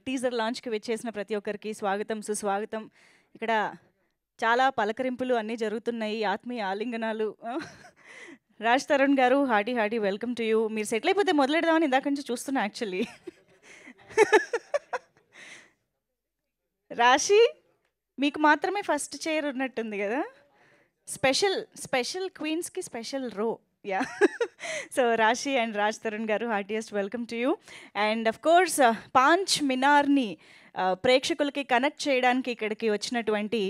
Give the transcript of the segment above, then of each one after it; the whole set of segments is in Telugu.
టీజర్ లాంచ్‌కి విచ్చేసిన ప్రతి ఒక్కరికి స్వాగతం, సుస్వాగతం. ఇక్కడ చాలా పలకరింపులు అన్నీ జరుగుతున్నాయి. ఆత్మీయ ఆలింగనాలు. రాజ్ తరుణ్ గారు hearty hearty welcome to you. మీరు సెటిల్ అయిపోతే మొదలెడదామని ఇందాక నుంచి చూస్తున్నా యాక్చువల్లీ. రాశి మీకు మాత్రమే ఫస్ట్ చైర్ ఉన్నట్టుంది కదా! స్పెషల్ క్వీన్స్‌కి special row. Yeah! So Rashi and Raj Tarun గారు heartiest welcome to you. And of course Panch మినార్‌ని ప్రేక్షకులకి కనెక్ట్ చేయడానికి ఇక్కడికి వచ్చినటువంటి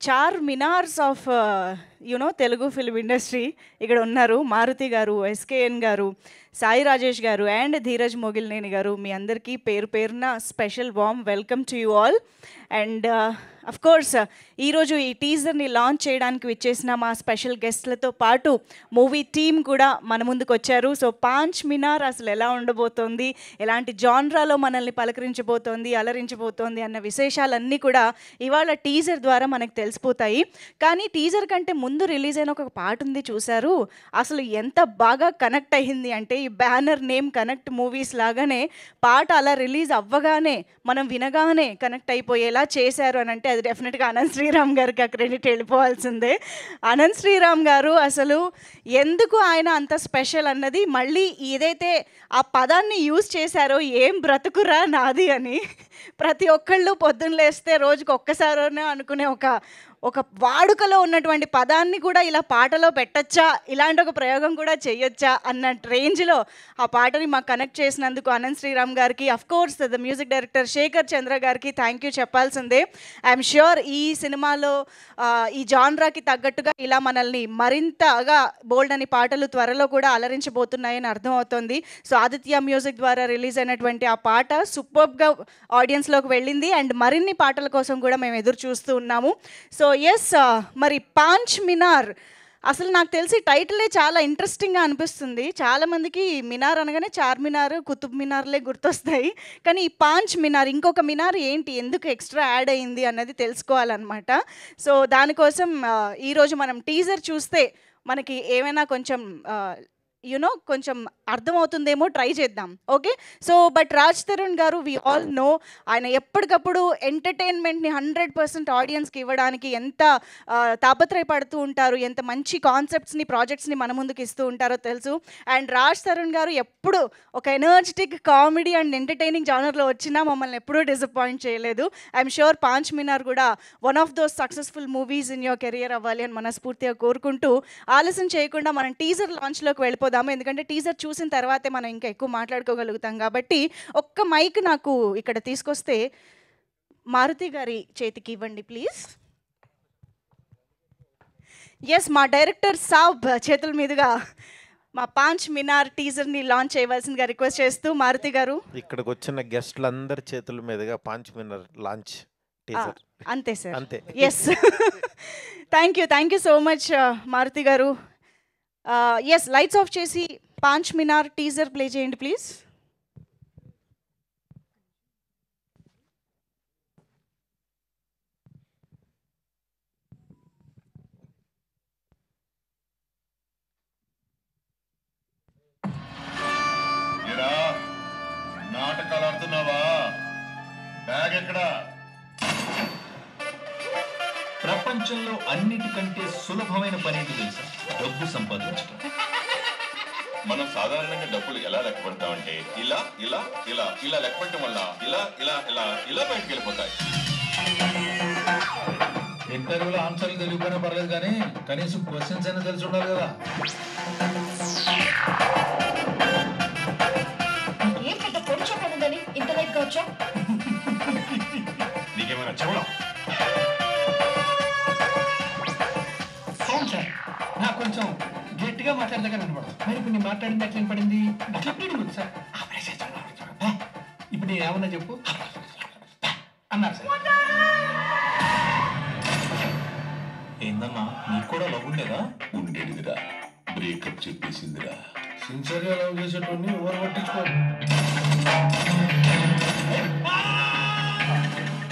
Char minars of Telugu film industry ఇక్కడ ఉన్నారు. మారుతి గారు, ఎస్కేఎన్ గారు, సాయి రాజేష్ గారు అండ్ ధీరజ్ మొగిలినేని గారు. మీ అందరికీ పేరు పేరున special warm welcome to you all. And of course ఈరోజు ఈ టీజర్ని లాంచ్ చేయడానికి విచ్చేసిన మా స్పెషల్ గెస్ట్లతో పాటు మూవీ టీమ్ కూడా మన ముందుకు వచ్చారు. సో పాంచ్ మినార్ అసలు ఎలా ఉండబోతోంది, ఎలాంటి జాన్రాలో మనల్ని పలకరించబోతోంది, అలరించబోతోంది అన్న విశేషాలన్నీ కూడా ఇవాళ టీజర్ ద్వారా మనకు తెలిసిపోతాయి. కానీ టీజర్ కంటే ముందు రిలీజ్ అయిన ఒక పాట ఉంది చూశారు, అసలు ఎంత బాగా కనెక్ట్ అయ్యింది అంటే ఈ బ్యానర్ నేమ్ కనెక్ట్ మూవీస్ లాగానే పాట అలా రిలీజ్ అవ్వగానే మనం వినగానే కనెక్ట్ అయిపోయేలా చేశారు అని అంటే అది డెఫినెట్గా అనంత్ శ్రీరామ్ గారికి ఆ క్రెడిట్ వెళ్ళిపోవాల్సిందే. అనంత్ శ్రీరామ్ గారు అసలు ఎందుకు ఆయన అంత స్పెషల్ అన్నది మళ్ళీ ఏదైతే ఆ పదాన్ని యూజ్ చేశారో ఏం బ్రతుకురా నాది అని ప్రతి ఒక్కళ్ళు పొద్దున్న లేస్తే రోజుకి ఒక్కసారైనా అనుకునే ఒక వాడుకలో ఉన్నటువంటి పదాన్ని కూడా ఇలా పాటలో పెట్టచ్చా, ఇలాంటి ఒక ప్రయోగం కూడా చేయొచ్చా అన్న రేంజ్లో ఆ పాటని మాకు కనెక్ట్ చేసినందుకు అనంత్ శ్రీరామ్ గారికి, of course the music director Sekhar Chandra గారికి థ్యాంక్ యూ చెప్పాల్సిందే. ఐఎమ్ ష్యూర్ ఈ సినిమాలో ఈ జాన్రాకి తగ్గట్టుగా ఇలా మనల్ని మరింతగా బోల్డ్ అని పాటలు త్వరలో కూడా అలరించబోతున్నాయని అర్థమవుతుంది. సో ఆదిత్య మ్యూజిక్ ద్వారా రిలీజ్ అయినటువంటి ఆ పాట సూపర్బ్గా ఆడియన్స్లోకి వెళ్ళింది అండ్ మరిన్ని పాటల కోసం కూడా మేము ఎదురు చూస్తూ ఉన్నాము. సో ఎస్, మరి పాంచ్ మినార్ అసలు నాకు తెలిసి టైటిలే చాలా ఇంట్రెస్టింగ్గా అనిపిస్తుంది. చాలామందికి మినార్ అనగానే చార్మినార్, కుతుబ్ మినార్లే గుర్తొస్తాయి. కానీ ఈ పాంచ్ మినార్ ఇంకొక మినార్ ఏంటి, ఎందుకు ఎక్స్ట్రా యాడ్ అయ్యింది అన్నది తెలుసుకోవాలన్నమాట. సో దానికోసం ఈరోజు మనం టీజర్ చూస్తే మనకి ఏమైనా కొంచెం కొంచెం అర్థమవుతుందేమో, ట్రై చేద్దాం. Okay, so but Raj Tarun గారు వి ఆల్ నో ఆయన ఎప్పటికప్పుడు ఎంటర్టైన్మెంట్ని 100% ఆడియన్స్కి ఇవ్వడానికి ఎంత తాపత్రయపడుతూ ఉంటారు, ఎంత మంచి కాన్సెప్ట్స్ని, ప్రాజెక్ట్స్ని మన ముందుకు ఇస్తూ ఉంటారో తెలుసు. అండ్ రాజ్ తరుణ్ గారు ఎప్పుడు ఒక ఎనర్జెటిక్ కామెడీ అండ్ ఎంటర్టైనింగ్ జానర్లో వచ్చినా మమ్మల్ని ఎప్పుడూ డిసప్పాయింట్ చేయలేదు. ఐఎమ్ షూర్ పాంచ్ మినార్ కూడా one of those successful movies in your career అవ్వాలి అని మనస్ఫూర్తిగా కోరుకుంటూ ఆలస్యం చేయకుండా మనం టీజర్ లాంచ్లోకి వెళ్ళిపోదాం. ఎందుకంటే టీజర్ చూసిన తర్వాతే మనం ఇంకా ఎక్కువ మాట్లాడుకోగలుగుతాం కాబట్టి ఒక్క మైక్ నాకు ఇక్కడ తీసుకొస్తే మారుతి గారి చేతికి ఇవ్వండి ప్లీజ్. ఎస్, మా డైరెక్టర్ సాబ్ చేతుల మీదుగా మా పాంచ్ మినార్ టీజర్ని లాంచ్ చేయవలసిందిగా రిక్వెస్ట్ చేస్తూ మారుతి గారు. ఇక్కడికి వచ్చిన గెస్ట్లందరి చేతుల మీదుగా పాంచ్ మినార్ లాంచ్ టీజర్. అంతే సార్, అంతే. Yes. Thank you so much Maruti గారు. ఎస్, లైట్స్ ఆఫ్ చేసి పాంచ్ మినార్ టీజర్ ప్లే చేయండి ప్లీజ్. నాటకాలు ఆడుతున్నావా? బ్యాగ్ ఎక్కడ? ప్రపంచంలో అన్నిటికంటే సులభమైన పని ఏంటి తెలుసా? డబ్బు సంపాదించడం. మనం సాధారణంగా డబ్బులు ఎలా లెక్క పెడతామంటే ఇలా ఇలా ఇలా ఇలా లెక్క పెట్టడం వల్ల ఇలా ఇలా ఇలా ఇలా బయటకు వెళ్ళిపోతాయి. ఇంటర్వ్యూలో ఆన్సర్లు తెలియకపోయినా పర్లేదు, కానీ కనీసం క్వశ్చన్స్ అయినా తెలిసి ఉండాలి కదా. ఏం పెద్ద పొడి చెప్పనుందని ఇంత లైట్గా వచ్చా? నీకేమైనా చెవడం? నాకు కొంచెం గట్టిగా మాట్లాడదాకా వినపడదు. మరి ఇప్పుడు నేను మాట్లాడింది ఎట్లా వినపడింది? అట్లా వినపడింది సార్. ఇప్పుడు నేను ఏమన్నా చెప్పు అన్నారు సార్. ఏందన్నా, నీకు కూడా లవ్ ఉండేదా? ఉండేదిరా, బ్రేకప్ చెప్పేసిందిరా. సిన్సియర్గా లవ్ చేసేటోని ఎవరు పట్టించుకో.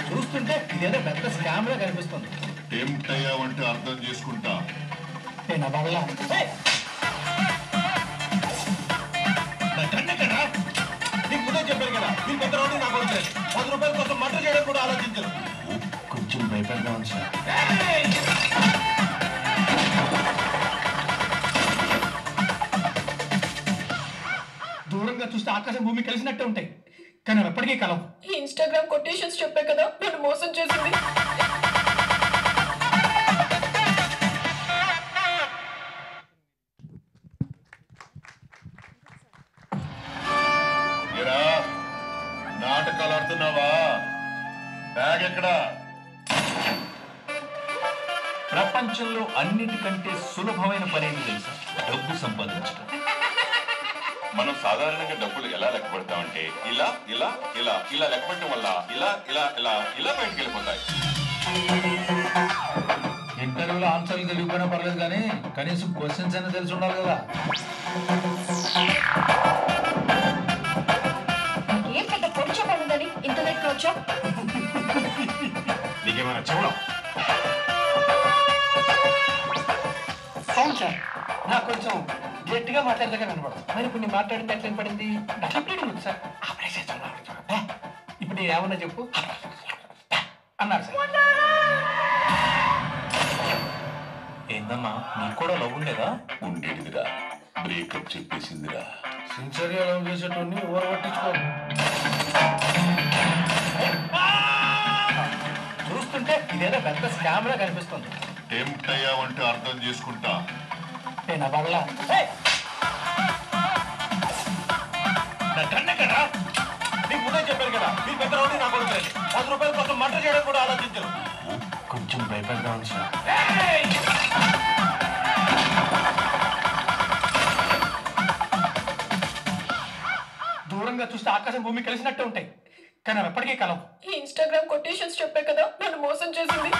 చూస్తుంటే ఇదేదో పెద్ద స్కామ్ లా కనిపిస్తుంది. టెంప్ట్ అయ్యావంటే అర్థం చేసుకుంటా. నేను వల్ల నీకు ముందే చెప్పారు కదా, కదా మీరు పెద్ద రౌడీ నాకు వచ్చారు 10 రూపాయల కోసం మర్డర్ చేయడం కూడా ఆలోచించరు కొంచెం భయపడగా ఉంది సార్. దూరంగా చూస్తే ఆకాశం భూమి కలిసినట్టే ఉంటాయి కానీ అవి ఎప్పటికీ కలవు. ఈ ఇన్స్టాగ్రామ్ కొటేషన్స్ చెప్పే కదా నన్ను మోసం చేసింది. నాటకాలు ఆడుతున్నావా? బ్యాగ్ ఎక్కడా? ప్రపంచంలో అన్నిటికంటే సులభమైన పని ఏంటి తెలుసా? డబ్బు సంపాదించడం. మనం సాధారణంగా డబ్బులు ఎలా లెక్క పెడతామంటే ఇలా ఇలా ఇలా ఇలా లెక్క పెట్టడం వల్ల ఇలా ఇలా ఇలా ఇలా బయటకు వెళ్ళిపోతాయి. ఇంటర్వ్యూలో ఆన్సర్లు తెలియకపోయినా పర్లేదు కానీ కనీసం క్వశ్చన్స్ అయినా తెలిసి ఉండాలి కదా. ఏం పెద్ద పొడి చెప్పనుందని ఇంత లేట్గా వచ్చావు? నీకేమైనా చెప్పడం? అవును సార్ నాకు కొంచెం గట్టిగా మాట్లాడదాకా వినపడదు. మరి ఇప్పుడు నేను మాట్లాడింది ఎట్లా వినపడింది? నాకు ఇప్పుడు ఉంది సార్. ఇప్పుడు నేను ఏమన్నా చెప్పు అన్నారు సార్. ఏందమ్మా నీకు కూడా లవ్ ఉండేదా? ఉండేదిరా, బ్రేకప్ చెప్పేసిందిరా. సిన్సియర్గా లవ్ చేసేటోని ఓవర్ పట్టించుకో. చూస్తుంటే ఇదేదో పెద్ద స్కామ్ లా కనిపిస్తుంది. టెంప్ట్ అయ్యావంటే అర్థం చేసుకుంటా. నా బగలా నా కన్నే కదా నీకు ముందే చెప్పాను కదా మీరు పెద్ద రౌడీ నాకు వచ్చారు 10 రూపాయల కోసం మర్డర్ చేయడం కూడా ఆలోచించరు కొంచెం భయపడగా ఉంది సార్. దూరంగా చూస్తే ఆకాశం భూమి కలిసినట్టే ఉంటాయి కానీ అవి ఎప్పటికీ కలవు. ఈ ఇన్స్టాగ్రామ్ కొటేషన్స్ చెప్పే కదా నన్ను మోసం చేసింది.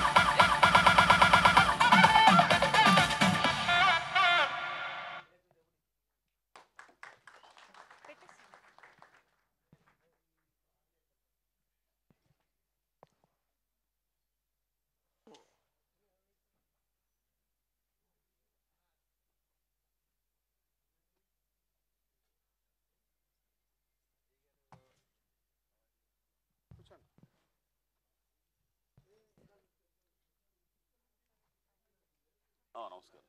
నమస్కారం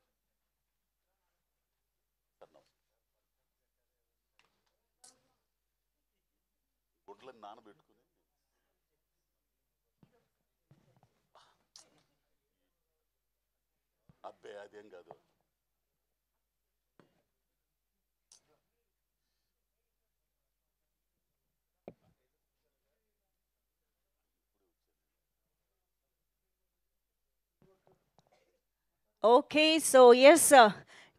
గుడ్లను నానబెట్టుకుని అబ్బే అదేం కాదు. ఓకే. సో యెస్,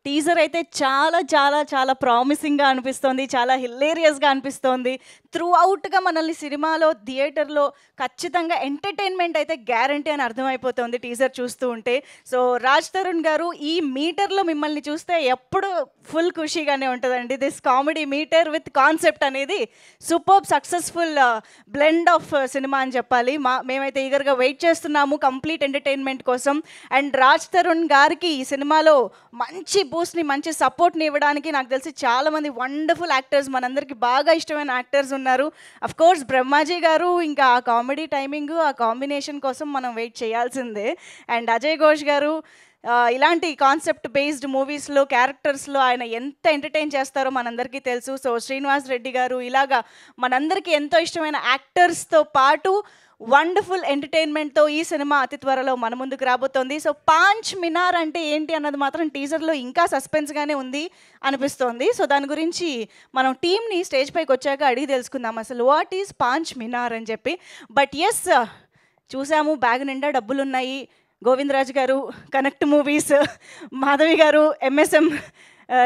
టీజర్ అయితే చాలా చాలా చాలా ప్రామిసింగ్గా అనిపిస్తోంది, చాలా హిలేరియస్గా అనిపిస్తోంది. త్రూ అవుట్గా మనల్ని సినిమాలో థియేటర్లో ఖచ్చితంగా ఎంటర్టైన్మెంట్ అయితే గ్యారంటీ అని అర్థమైపోతుంది టీజర్ చూస్తూ ఉంటే. సో రాజ్ తరుణ్ గారు, ఈ మీటర్లో మిమ్మల్ని చూస్తే ఎప్పుడు ఫుల్ ఖుషీగానే ఉంటుందండి. This comedy meter with concept అనేది superb successful blend of cinema అని చెప్పాలి. మేమైతే ఈగర్గా వెయిట్ చేస్తున్నాము కంప్లీట్ ఎంటర్టైన్మెంట్ కోసం. అండ్ రాజ్ తరుణ్ గారికి ఈ సినిమాలో మంచి బూస్ట్ని, మంచి సపోర్ట్ని ఇవ్వడానికి నాకు తెలిసి చాలామంది వండర్ఫుల్ యాక్టర్స్, మనందరికీ బాగా ఇష్టమైన యాక్టర్స్ ఉన్నారు. అఫ్ కోర్స్ బ్రహ్మాజీ గారు, ఇంకా ఆ కామెడీ టైమింగ్, ఆ కాంబినేషన్ కోసం మనం వెయిట్ చేయాల్సిందే. అండ్ అజయ్ ఘోష్ గారు, ఇలాంటి కాన్సెప్ట్ బేస్డ్ మూవీస్లో క్యారెక్టర్స్లో ఆయన ఎంత ఎంటర్టైన్ చేస్తారో మనందరికీ తెలుసు. సో శ్రీనివాస్ రెడ్డి గారు, ఇలాగా మనందరికీ ఎంతో ఇష్టమైన యాక్టర్స్తో పాటు వండర్ఫుల్ ఎంటర్టైన్మెంట్తో ఈ సినిమా అతి త్వరలో మన ముందుకు రాబోతోంది. సో పాంచ్ మినార్ అంటే ఏంటి అన్నది మాత్రం టీజర్లో ఇంకా సస్పెన్స్గానే ఉంది అనిపిస్తోంది. సో దాని గురించి మనం టీమ్ని స్టేజ్ పైకి వచ్చాక అడిగి తెలుసుకుందాం అసలు వాట్ ఈజ్ పాంచ్ మినార్ అని చెప్పి. బట్ ఎస్, చూసాము బ్యాగ్ నిండా డబ్బులు ఉన్నాయి. గోవిందరాజు గారు, కనెక్ట్ మూవీస్, మాధవి గారు, ఎంఎస్ఎం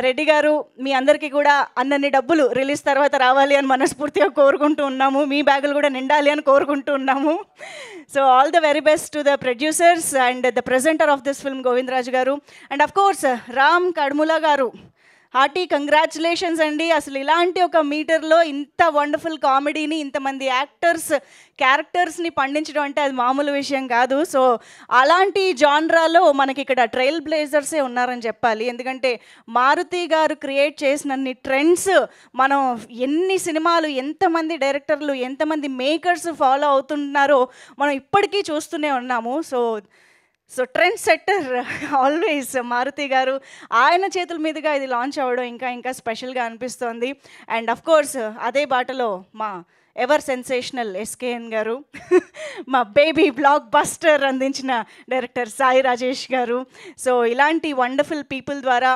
రెడ్డి గారు, మీ అందరికీ కూడా అన్నన్ని డబ్బులు రిలీజ్ తర్వాత రావాలి అని మనస్ఫూర్తిగా కోరుకుంటూ ఉన్నాము. మీ బ్యాగులు కూడా నిండాలి అని కోరుకుంటూ ఉన్నాము. So all the very best to the producers and the presenter of this film Govindaraju గారు. అండ్ అఫ్ కోర్స్ రామ్ కడ్ములా గారు, హార్టీ కంగ్రాచులేషన్స్ అండి. అసలు ఇలాంటి ఒక మీటర్లో ఇంత వండర్ఫుల్ కామెడీని, ఇంతమంది యాక్టర్స్ క్యారెక్టర్స్ని పండించడం అంటే అది మామూలు విషయం కాదు. సో అలాంటి జాన్రాలో మనకి ఇక్కడ ట్రైల్ బ్లేజర్సే ఉన్నారని చెప్పాలి. ఎందుకంటే మారుతి గారు క్రియేట్ చేసినన్ని ట్రెండ్స్ మనం ఎన్ని సినిమాలు, ఎంతమంది డైరెక్టర్లు, ఎంతమంది మేకర్స్ ఫాలో అవుతున్నారో మనం ఇప్పటికీ చూస్తూనే ఉన్నాము. So trend setter always Maruthi గారు. ఆయన చేతుల మీదుగా ఇది లాంచ్ అవ్వడం ఇంకా స్పెషల్గా అనిపిస్తోంది. అండ్ అఫ్ కోర్స్ అదే బాటలో మా ఎవర్ సెన్సేషనల్ ఎస్కేఎన్ గారు, మా బేబీ బ్లాక్ బస్టర్ అందించిన డైరెక్టర్ సాయి రాజేష్ గారు. సో ఇలాంటి వండర్ఫుల్ పీపుల్ ద్వారా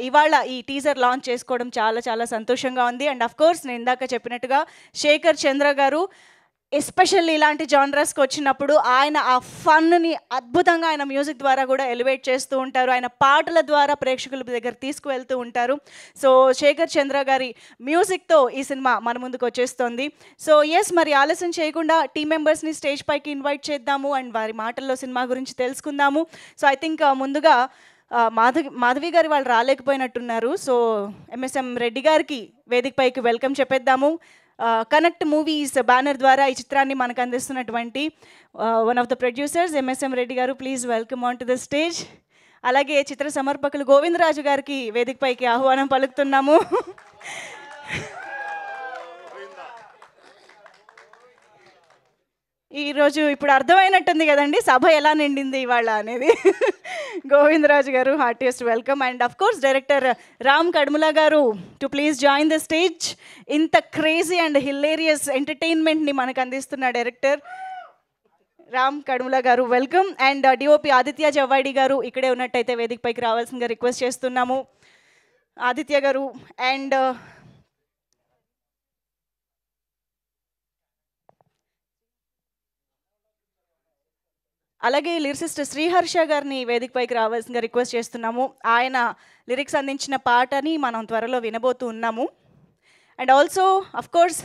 ఇవాళ ఈ టీజర్ లాంచ్ చేసుకోవడం చాలా చాలా సంతోషంగా ఉంది. అండ్ అఫ్ కోర్స్ నేను ఇందాక చెప్పినట్టుగా శేఖర్ చంద్ర గారు ఎస్పెషల్లీ ఇలాంటి జానరస్కి వచ్చినప్పుడు ఆయన ఆ ఫన్ని అద్భుతంగా ఆయన మ్యూజిక్ ద్వారా కూడా ఎలివేట్ చేస్తూ ఉంటారు. ఆయన పాటల ద్వారా ప్రేక్షకుల దగ్గర తీసుకువెళ్తూ ఉంటారు. సో శేఖర్ చంద్ర గారి మ్యూజిక్తో ఈ సినిమా మన ముందుకు వచ్చేస్తుంది. సో ఎస్, మరి ఆలస్యం చేయకుండా టీం మెంబర్స్ని స్టేజ్ పైకి ఇన్వైట్ చేద్దాము అండ్ వారి మాటల్లో సినిమా గురించి తెలుసుకుందాము. సో ఐ థింక్ ముందుగా మాధవి గారు వాళ్ళు రాలేకపోయినట్టున్నారు. సో ఎంఎస్ఎం రెడ్డి గారికి వేదికపైకి వెల్కమ్ చెప్పేద్దాము. కనెక్ట్ మూవీస్ బ్యానర్ ద్వారా ఈ చిత్రాన్ని మనకు అందిస్తున్నటువంటి one of the producers MSM Reddy గారు, please welcome on to the stage. అలాగే చిత్ర సమర్పకులు గోవిందరాజు గారికి వేదికపైకి ఆహ్వానం పలుకుతున్నాము. ఈరోజు ఇప్పుడు అర్థమైనట్టుంది కదండి సభ ఎలా నిండింది ఇవాళ అనేది. గోవిందరాజు గారు, heartiest welcome. And of course director Ram Kadumula గారు to please join the stage. ఇంత క్రేజీ అండ్ హిలేరియస్ ఎంటర్టైన్మెంట్ని మనకు అందిస్తున్న డైరెక్టర్ రామ్ కడుముల గారు, welcome. And DOP Aditya Javvadi గారు ఇక్కడే ఉన్నట్టయితే వేదికపైకి రావాల్సిందిగా రిక్వెస్ట్ చేస్తున్నాము. ఆదిత్య గారు. అండ్ అలాగే లిరిసిస్ట్ శ్రీహర్ష గారిని వేదికపైకి రావాల్సిందిగా రిక్వెస్ట్ చేస్తున్నాము. ఆయన లిరిక్స్ అందించిన పాటని మనం త్వరలో వినబోతూ ఉన్నాము. And also of course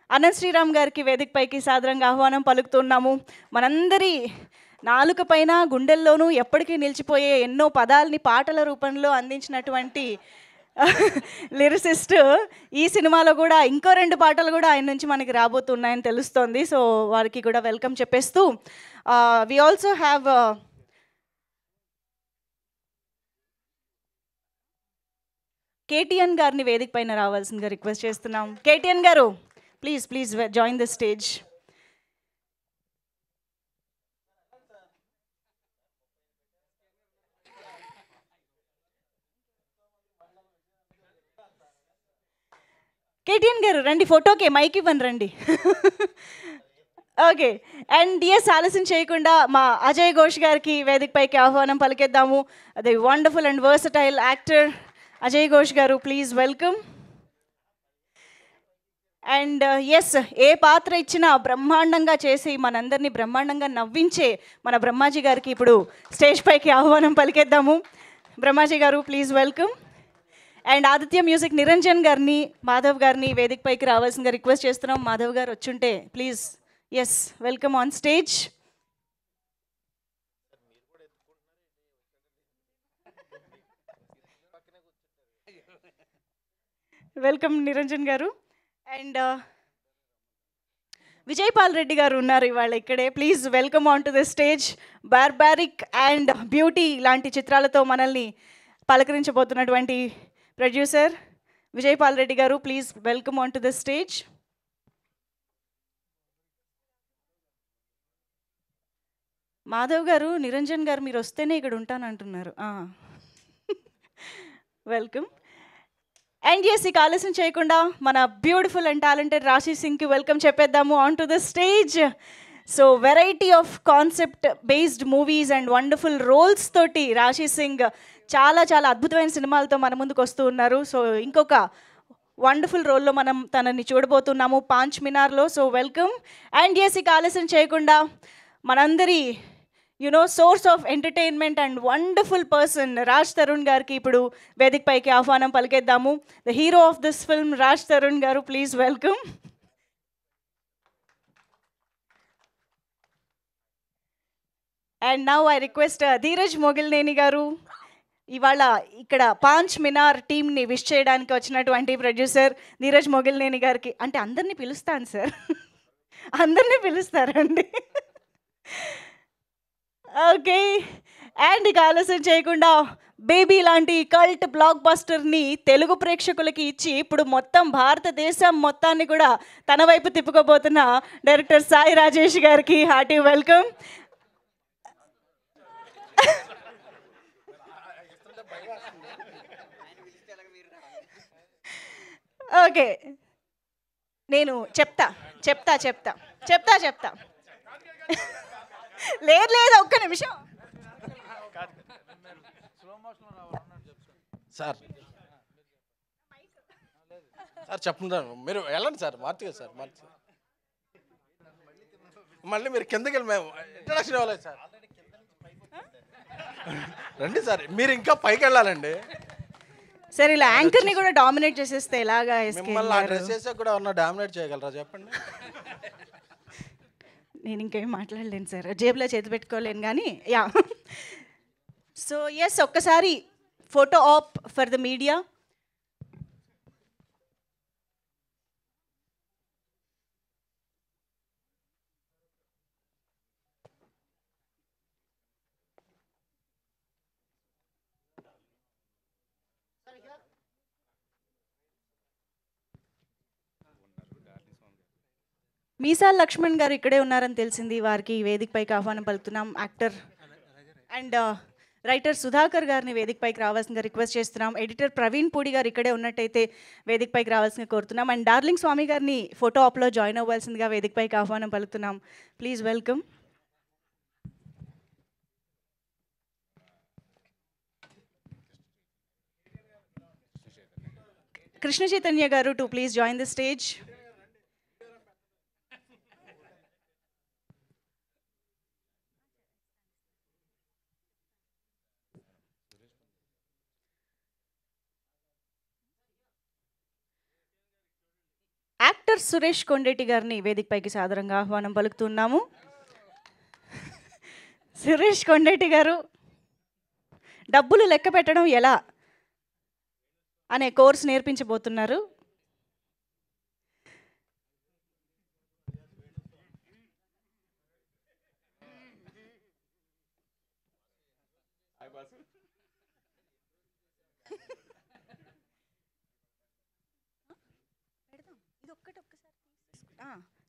Ananth Sriram గారికి వేదికపైకి సాదరంగా ఆహ్వానం పలుకుతున్నాము. మనందరి నాలుక పైన గుండెల్లోనూ ఎప్పటికీ నిలిచిపోయే ఎన్నో పదాలని పాటల రూపంలో అందించినటువంటి లిరిసిస్ట్ ఈ సినిమాలో కూడా ఇంకో 2 పాటలు కూడా ఆయన నుంచి మనకి రాబోతున్నాయని తెలుస్తోంది. సో వారికి కూడా వెల్కమ్ చెప్పేస్తూ వి ఆల్సో హ్యావ్ కేటీఎన్ గారిని వేదిక పైన రావాల్సిందిగా రిక్వెస్ట్ చేస్తున్నాం. కేటీఎన్ గారు, please join the stage. KTN గారు రండి, ఫోటోకే మైక్ ఇవ్వను రండి. ఓకే. అండ్ ఎస్, ఆలస్యం చేయకుండా మా అజయ్ ఘోష్ గారికి వేదికపైకి ఆహ్వానం పలికేద్దాము. అదే wonderful and versatile actor Ajay Ghosh గారు, ప్లీజ్ వెల్కమ్. అండ్ ఎస్, ఏ పాత్ర ఇచ్చినా బ్రహ్మాండంగా చేసి మనందరినీ బ్రహ్మాండంగా నవ్వించే మన బ్రహ్మాజీ గారికి ఇప్పుడు స్టేజ్ పైకి ఆహ్వానం పలికేద్దాము. బ్రహ్మాజీ గారు, please welcome. And Aditya music Niranjan గారిని, మాధవ్ గారిని వేదికపైకి రావాల్సిందిగా రిక్వెస్ట్ చేస్తున్నాం. మాధవ్ గారు వచ్చుంటే please. Yes, welcome on stage. Welcome Niranjan గారు. అండ్ విజయపాల్ రెడ్డి గారు ఉన్నారు ఇవాళ ఇక్కడే, please welcome on to the stage. Barbarik and beauty లాంటి చిత్రాలతో మనల్ని పలకరించబోతున్నటువంటి ప్రొడ్యూసర్ విజయపాల్ రెడ్డి గారు, please welcome on to the stage. Madhav గారు, నిరంజన్ గారు మీరు వస్తేనే ఇక్కడ ఉంటానంటున్నారు. వెల్కమ్. అండ్ ఎస్, ఇక ఆలస్యం చేయకుండా మన బ్యూటిఫుల్ అండ్ టాలెంటెడ్ రాశి సింగ్కి వెల్కమ్ చెప్పేద్దాము on to the stage. So variety of concept based movies and wonderful roles తోటి రాశి సింగ్ చాలా చాలా అద్భుతమైన సినిమాలతో మన ముందుకు వస్తూ ఉన్నారు. సో ఇంకొక వండర్ఫుల్ రోల్లో మనం తనని చూడబోతున్నాము పాంచ్ మినార్లో. So welcome. అండ్ ఎస్, ఇక ఆలస్యం చేయకుండా మనందరి source of entertainment and wonderful person Raj Tarun గారికి ఇప్పుడు వేదిక పైకి ఆహ్వానం పలికేద్దాము. The hero of this film Raj Tarun గారు, please welcome. And now I request Dheeraj Mogilineni గారు, ఇవాళ ఇక్కడ పాంచ్ మినార్ టీమ్ని విష్ చేయడానికి వచ్చినటువంటి ప్రొడ్యూసర్ ధీరజ్ మొగిలినేని గారికి, అంటే అందరినీ పిలుస్తాను సార్, అందరినీ పిలుస్తారండి. ఓకే, అండ్ ఇక ఆలస్యం చేయకుండా బేబీ లాంటి కల్ట్ బ్లాక్ బస్టర్ని తెలుగు ప్రేక్షకులకి ఇచ్చి ఇప్పుడు మొత్తం భారతదేశం మొత్తాన్ని కూడా తన వైపు తిప్పుకోబోతున్న డైరెక్టర్ సాయి రాజేష్ గారికి హార్టీ వెల్కమ్. ఓకే, నేను చెప్తా చెప్తా చెప్తా చెప్తా చెప్తా లేదు లేదు, ఒక్క నిమిషం. సార్ సార్ చెప్పండి, మీరు వెళ్ళండి సార్, మార్చి సార్, మార్చి మళ్ళీ మీరు కిందకి వెళ్ళి మేము ఇంట్రడక్షన్ ఇవ్వలేదు సార్. రండి సార్, మీరు ఇంకా పైకి వెళ్ళాలండి. సార్ ఇలా యాంకర్ని కూడా డామినేట్ చేసేస్తే ఎలాగా? మిమ్మల్ని ఆ డ్రెస్ చేసే కూడా ఉన్న డామినేట్ చేయగలరా చెప్పండి? నేను ఇంకేం మాట్లాడలేను సార్, జేబులో చేతి పెట్టుకోలేను కానీ యా. సో ఎస్, ఒక్కసారి photo op for the media. Meesal Lakshman garu ఇక్కడే ఉన్నారని తెలిసింది, వారికి వేదికపైకి ఆహ్వానం పలుకుతున్నాం. యాక్టర్ అండ్ రైటర్ సుధాకర్ గారిని వేదికపైకి రావాల్సిందిగా రిక్వెస్ట్ చేస్తున్నాం. ఎడిటర్ ప్రవీణ్ పూడి గారు ఇక్కడే ఉన్నట్టయితే వేదికపైకి రావాల్సిందిగా కోరుతున్నాం. అండ్ డార్లింగ్ స్వామి గారిని ఫోటో ఆప్లో జాయిన్ అవ్వాల్సిందిగా వేదికపైకి ఆహ్వానం పలుకుతున్నాం. Please welcome. కృష్ణ చైతన్య గారు to please join the stage. Actor Suresh Kondeti గారిని వేదికపైకి సాదరంగా ఆహ్వానం పలుకుతున్నాము. సురేష్ కొండేటి గారు డబ్బులు లెక్క పెట్టడం ఎలా అనే కోర్స్ నేర్పించబోతున్నారు.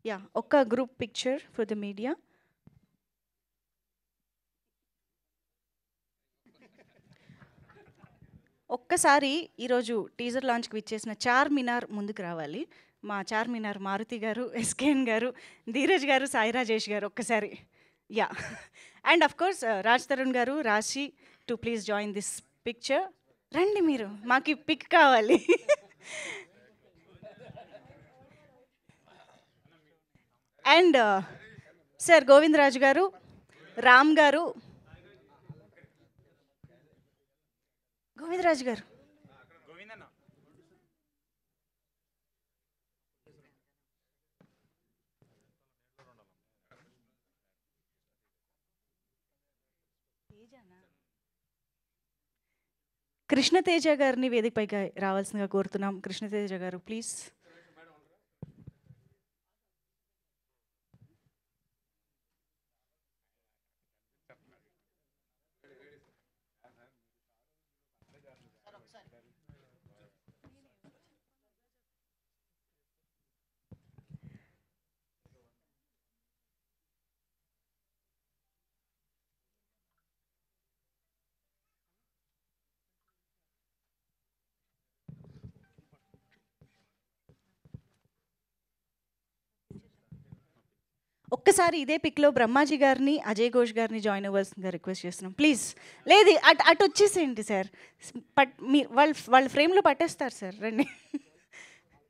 యా, ఒక్క group picture for the media. ఒక్కసారి ఈరోజు టీజర్ లాంచ్కి విచ్చేసిన చార్మినార్ ముందుకు రావాలి. మా చార్మినార్ మారుతి గారు, ఎస్కేఎన్ గారు, ధీరజ్ గారు, సాయి రాజేష్ గారు ఒక్కసారి. Yeah, and of course Raj Tarun గారు, రాశి to please join this picture. రండి మీరు, మాకు ఈ పిక్ కావాలి. అండ్ సార్ గోవిందరాజు గారు, రామ్ గారు, గోవిందరాజు గారు, కృష్ణతేజ గారిని వేదికపైకి రావాల్సిందిగా కోరుతున్నాం. కృష్ణతేజ గారు ప్లీజ్. ఒక్కసారి ఇదే పిక్లో బ్రహ్మాజీ గారిని, అజయ్ ఘోష్ గారిని జాయిన్ అవ్వాల్సిందిగా రిక్వెస్ట్ చేస్తున్నాం ప్లీజ్. లేదు, అటు అటు వచ్చేసేయండి సార్, మీ వాళ్ళ ఫ్రేమ్లో పట్టేస్తారు సార్, రండి.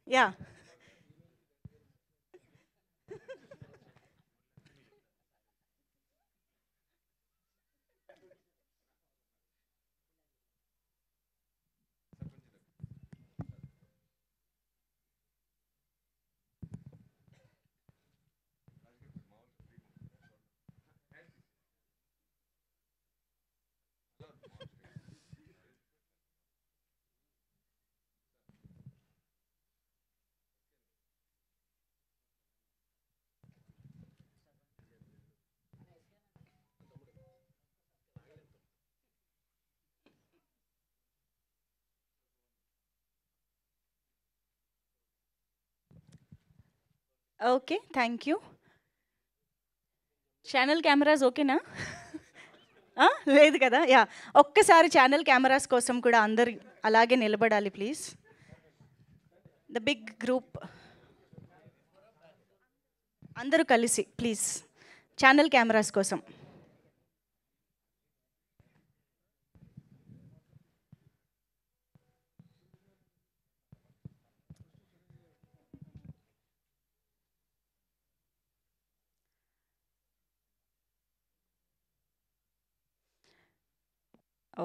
Yeah, okay, thank you. Channel cameras ఓకేనా? లేదు కదా? యా, ఒక్కసారి ఛానల్ కెమెరాస్ కోసం కూడా అందరు అలాగే నిలబడాలి ప్లీజ్. ద బిగ్ గ్రూప్ అందరూ కలిసి ప్లీజ్ ఛానల్ కెమెరాస్ కోసం.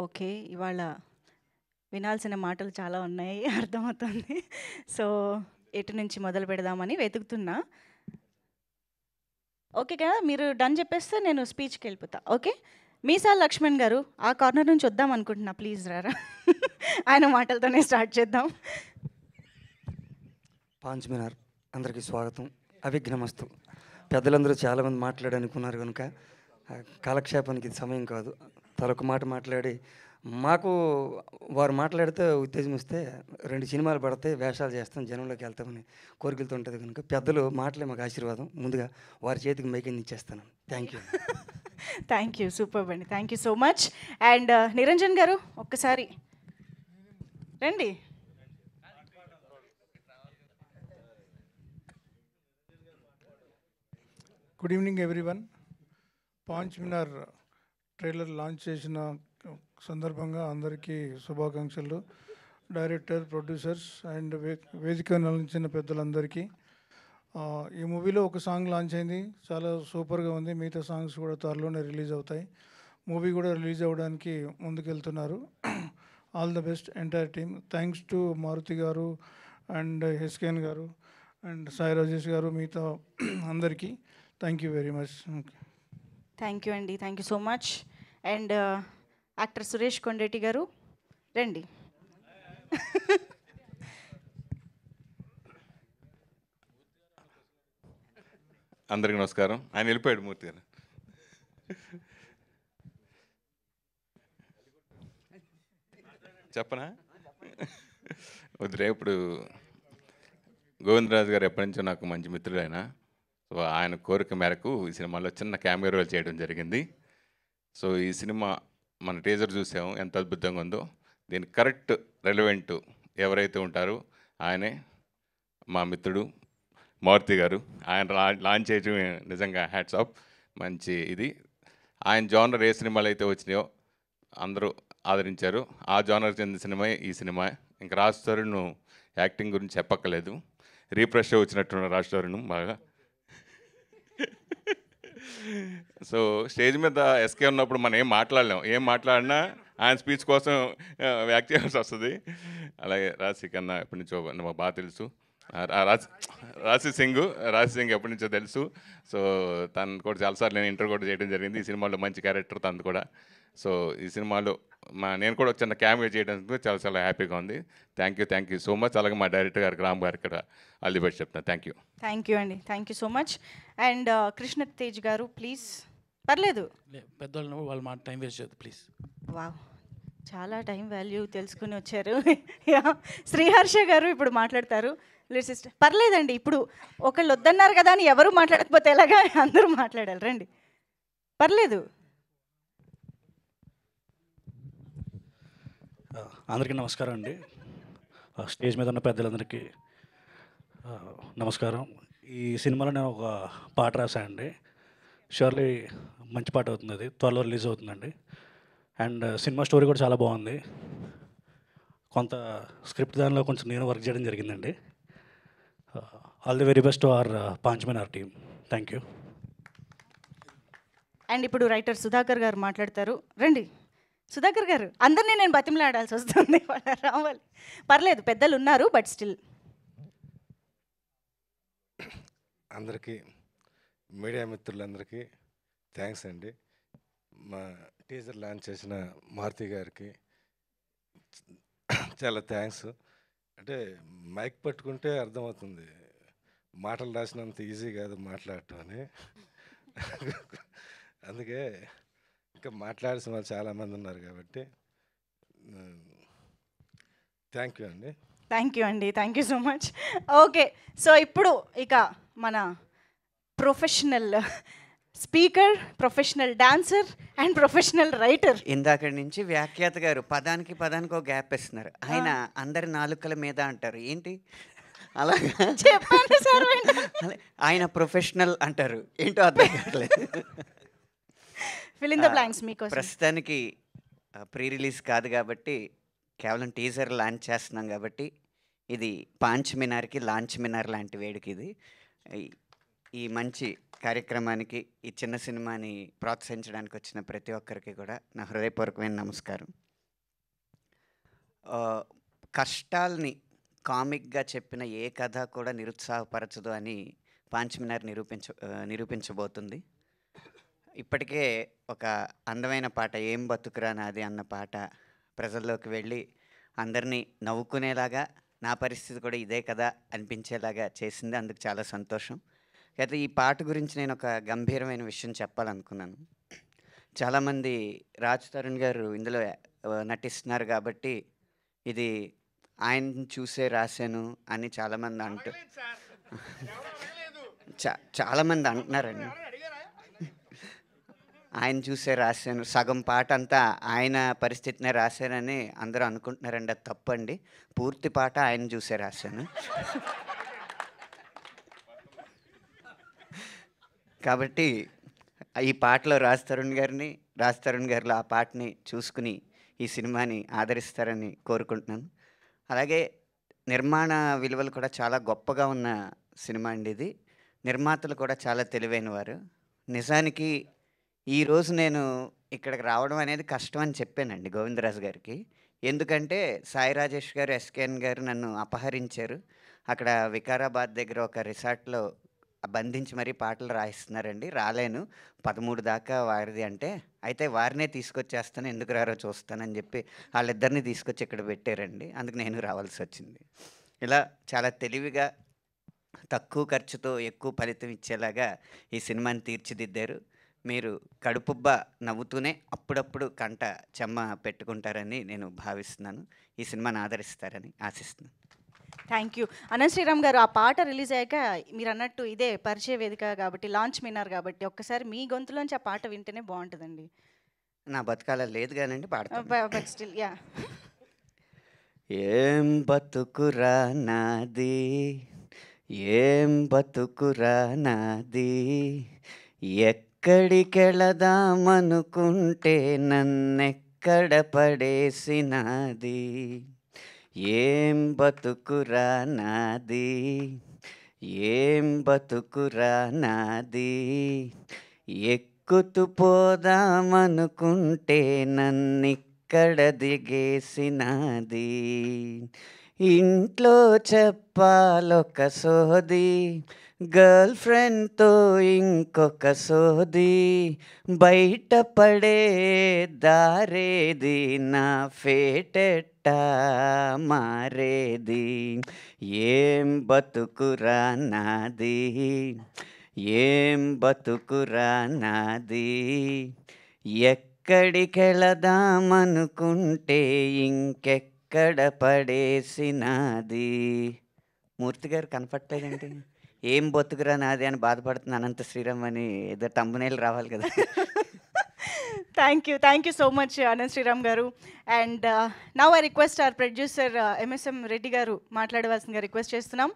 ఓకే, ఇవాళ వినాల్సిన మాటలు చాలా ఉన్నాయి అర్థమవుతుంది. సో ఎటు నుంచి మొదలు పెడదామని వెతుకుతున్నా. ఓకే కదా, మీరు డన్ చెప్పేస్తే నేను స్పీచ్కి వెళ్ళిపోతా. ఓకే, మీసాల లక్ష్మణ్ గారు ఆ కార్నర్ నుంచి వద్దాం అనుకుంటున్నా, ప్లీజ్ రారా. ఆయన మాటలతోనే స్టార్ట్ చేద్దాం. పాంచ్ మినార్ అందరికీ స్వాగతం, అవిఘ్నమస్తు. పెద్దలందరూ చాలామంది మాట్లాడనుకున్నారు కనుక కాలక్షేపానికి ఇది సమయం కాదు. తలొక మాట మాట్లాడి మాకు వారు మాట్లాడితే ఉత్తేజం ఇస్తే 2 సినిమాలు పడతాయి, వేషాలు చేస్తాం, జనంలోకి వెళ్తామని కోరికలతో ఉంటుంది కనుక పెద్దలు మాటలే మాకు ఆశీర్వాదం. ముందుగా వారి చేతికి మైకింగ్ ఇచ్చేస్తాను. Thank you. Thank you, super అండి, thank you so much. And Niranjan గారు ఒక్కసారి రండి. Good evening everyone. Panch Minar trailer launch చేసిన సందర్భంగా అందరికీ శుభాకాంక్షలు. డైరెక్టర్, ప్రొడ్యూసర్స్ అండ్ వేదిక నలించిన పెద్దలందరికీ. ఈ మూవీలో ఒక సాంగ్ లాంచ్ అయింది, చాలా సూపర్గా ఉంది. మిగతా సాంగ్స్ కూడా త్వరలోనే రిలీజ్ అవుతాయి. మూవీ కూడా రిలీజ్ అవ్వడానికి ముందుకెళ్తున్నారు. All the best entire team. Thanks to Maruthi గారు అండ్ ఎస్కేన్ గారు అండ్ సాయి రాజేష్ గారు, మిగతా అందరికీ thank you very much. Thank you అండి, thank you so much. And actor Suresh Kondareddy గారు రండి. అందరికీ నమస్కారం. ఆయన వెళ్ళిపోయాడు మూర్తి గారు. చెప్పనా? వద్దురే. ఇప్పుడు గోవిందరాజు గారు ఎప్పటి నుంచో నాకు మంచి మిత్రుడు ఆయన. సో ఆయన కోరిక మేరకు ఈ సినిమాలో చిన్న కెమెరా రోల్ చేయడం జరిగింది. సో ఈ సినిమా మన టీజర్ చూసాము, ఎంత అద్భుతంగా ఉందో. దీనికి కరెక్ట్ రెలవెంట్ ఎవరైతే ఉంటారో ఆయనే మా మిత్రుడు మారుతి గారు. ఆయన లాంచ్ చేయడం నిజంగా హ్యాట్స్ ఆఫ్. మంచి ఇది. ఆయన జోనర్ ఏ సినిమాలు అయితే వచ్చినాయో అందరూ ఆదరించారు. ఆ జోనర్ చెందిన సినిమా ఈ సినిమా. ఇంకా రాజ్ తరుణ్ యాక్టింగ్ గురించి చెప్పక్కలేదు. రీఫ్రెష్ వచ్చినట్టున్న రాజ్ తరుణ్ బాగా. సో స్టేజ్ మీద ఎస్కే ఉన్నప్పుడు మనం ఏం మాట్లాడలేం. ఏం మాట్లాడినా ఆయన స్పీచ్ కోసం యాక్ట్ చేయాల్సి వస్తుంది. అలాగే రాశి కన్నా ఎప్పటి నుంచో మాకు బాగా తెలుసు. రాశి సింగ్ ఎప్పటి నుంచో తెలుసు. సో తను కూడా చాలాసార్లు నేను ఇంటర్వ్యూ కూడా చేయడం జరిగింది. ఈ సినిమాలో మంచి క్యారెక్టర్ తను కూడా. సో ఈ సినిమాలో నేను కూడా చిన్న క్యామియో చేయడానికి చాలా చాలా హ్యాపీగా ఉంది. Thank you so much. అలాగే మా డైరెక్టర్ గారికి రామ్ గారికి ఇక్కడ ఆల్ ది బెస్ట్ చెప్తాను. Thank you. థ్యాంక్ యూ అండి, thank you so much. And Krishna Tej గారు ప్లీజ్. పర్లేదు, పెద్దవాళ్ళు వాళ్ళు మాట టైం వేస్ట్ చేయదు ప్లీజ్. వావ్, చాలా టైం వాల్యూ తెలుసుకుని వచ్చారు. శ్రీహర్ష గారు ఇప్పుడు మాట్లాడతారు. సిస్టర్ పర్లేదండి, ఇప్పుడు ఒకళ్ళు వద్దన్నారు కదా అని ఎవరు మాట్లాడకపోతే ఎలాగా? అందరూ మాట్లాడాలి, రండి, పర్లేదు. అందరికీ నమస్కారం అండి. స్టేజ్ మీద ఉన్న పెద్దలందరికీ నమస్కారం. ఈ సినిమాలో నేను ఒక పాట రాశాను అండి. షూర్లీ మంచి పాట అవుతుంది, అది త్వరలో రిలీజ్ అవుతుందండి. అండ్ సినిమా స్టోరీ కూడా చాలా బాగుంది. కొంత స్క్రిప్ట్ దానిలో కొంచెం నేను వర్క్ చేయడం జరిగిందండి. All the very best to our Paanch Minar team. Thank you. And ఇప్పుడు రైటర్ సుధాకర్ గారు మాట్లాడతారు, రండి. సుధాకర్ గారు, అందరినీ నేను బతిమలాడాల్సి వస్తుంది, రావాలి. పర్లేదు, పెద్దలు ఉన్నారు, బట్ స్టిల్. అందరికీ, మీడియా మిత్రులందరికీ థ్యాంక్స్ అండి. మా టీజర్ లాంచ్ చేసిన మారుతి గారికి చాలా థ్యాంక్స్. అంటే మైక్ పట్టుకుంటే అర్థమవుతుంది, మాటలు రాసినంత ఈజీ కాదు మాట్లాడటం అని. అందుకే ఇంకా మాట్లాడాల్సిన వాళ్ళు చాలామంది ఉన్నారు కాబట్టి థ్యాంక్ యూ అండి. థ్యాంక్ యూ అండి, thank you so much. Okay, so ఇప్పుడు ఇక మన professional speaker, professional dancer and professional writer. ఇందాక నుంచి వ్యాఖ్యాత గారు పదానికి పదానికి ఒక గ్యాప్ ఇస్తున్నారు. ఆయన అందరి నాలుకల మీద అంటారు ఏంటి అలాగా చెప్పండి సార్. ఆయన ప్రొఫెషనల్ అంటారు ఏంటో అర్థం కావట్లేదు. ఫిల్ ఇన్ ద బ్లాంక్స్ మీకోసం. ప్రస్తుతానికి ప్రీ రిలీజ్ కాదు కాబట్టి కేవలం టీజర్ లాంచ్ చేస్తున్నాం కాబట్టి ఇది పాంచ్ మినార్కి లాంచ్ మినార్ లాంటి వేడుక ఇది. ఈ మంచి కార్యక్రమానికి ఈ చిన్న సినిమాని ప్రోత్సహించడానికి వచ్చిన ప్రతి ఒక్కరికి కూడా నా హృదయపూర్వకమైన నమస్కారం. కష్టాల్ని కామిక్గా చెప్పిన ఏ కథ కూడా నిరుత్సాహపరచదు అని పాంచ్ మినార్ నిరూపించబోతుంది. ఇప్పటికే ఒక అందమైన పాట ఏం బతుకురా నాది అన్న పాట ప్రజల్లోకి వెళ్ళి అందరినీ నవ్వుకునేలాగా నా పరిస్థితి కూడా ఇదే కదా అనిపించేలాగా చేసింది. అందుకు చాలా సంతోషం. అయితే ఈ పాట గురించి నేను ఒక గంభీరమైన విషయం చెప్పాలనుకున్నాను. చాలామంది రాజ్ తరుణ్ గారు ఇందులో నటిస్తున్నారు కాబట్టి ఇది ఆయన చూసే రాశాను అని చాలామంది చాలామంది అంటున్నారండి. ఆయన చూసే రాశాను, సగం పాట అంతా ఆయన పరిస్థితినే రాశానని అందరూ అనుకుంటున్నారండి. అది తప్పండి. పూర్తి పాట ఆయన చూసే రాశాను. కాబట్టి ఈ పాటలో రాజ్ తరుణ్ గారిలో ఆ పాటని చూసుకుని ఈ సినిమాని ఆదరిస్తారని కోరుకుంటున్నాను. అలాగే నిర్మాణ విలువలు కూడా చాలా గొప్పగా ఉన్న సినిమా అండి ఇది. నిర్మాతలు కూడా చాలా తెలివైన వారు. నిజానికి ఈరోజు నేను ఇక్కడికి రావడం అనేది కష్టం అని చెప్పానండి గోవిందరాజు గారికి. ఎందుకంటే సాయి రాజేష్ గారు, ఎస్కేఎన్ గారు నన్ను అపహరించారు. అక్కడ వికారాబాద్ దగ్గర ఒక రిసార్ట్లో బంధించి మరీ పాటలు రాయిస్తున్నారండి. రాలేను, 13 దాకా వారిది అంటే, అయితే వారినే తీసుకొచ్చేస్తాను, ఎందుకు రారో చూస్తానని చెప్పి వాళ్ళిద్దరిని తీసుకొచ్చి ఇక్కడ పెట్టారండి. అందుకు నేను రావాల్సి వచ్చింది. ఇలా చాలా తెలివిగా తక్కువ ఖర్చుతో ఎక్కువ ఫలితం ఇచ్చేలాగా ఈ సినిమాని తీర్చిదిద్దారు. మీరు కడుపుబ్బ నవ్వుతూనే అప్పుడప్పుడు కంట చెమ్మ పెట్టుకుంటారని నేను భావిస్తున్నాను. ఈ సినిమాని ఆదరిస్తారని ఆశిస్తున్నాను. Thank you. అనంత్ శ్రీరామ్ గారు, ఆ పాట రిలీజ్ అయ్యాక మీరు అన్నట్టు ఇదే పరిచయ వేదిక కాబట్టి, లాంచ్ మినార్ కాబట్టి ఒక్కసారి మీ గొంతులోంచి ఆ పాట వింటేనే బాగుంటుందండి. నా బతకాల లేదు కానండి, పాడతాను. But still yeah. ఏం బతుకురా నాది, ఏం బతుకురా నాది, ఎక్కడికెళదామనుకుంటే నన్నెక్కడ పడేసినాది. ఏం బతుకురా నాది, ఏం బతుకురా నాది, ఎక్కుతూ పోదామనుకుంటే నన్నిక్కడ దిగేసినాది. ఇంట్లో చెప్పాలొక సోది, గర్ల్ ఫ్రెండ్తో ఇంకొక సోది, బయటపడే దారేది, నా ఫేటెట్టా మారేది. ఏం బతుకురా నాది, ఏం బతుకురా నాది, ఎక్కడికెళదామనుకుంటే ఇంకెక్కడ పడేసినాది. మూర్తి గారు కనపట్టలేదండి. ఏం బతుకురా నాది అని బాధపడుతున్న అనంత శ్రీరామ్ అని ఏదో టంబునేలు రావాలి కదా. Thank you so much Anant Sriram గారు. And now I request our producer MSM Reddy గారు మాట్లాడవలసిందిగా రిక్వెస్ట్ చేస్తున్నాం.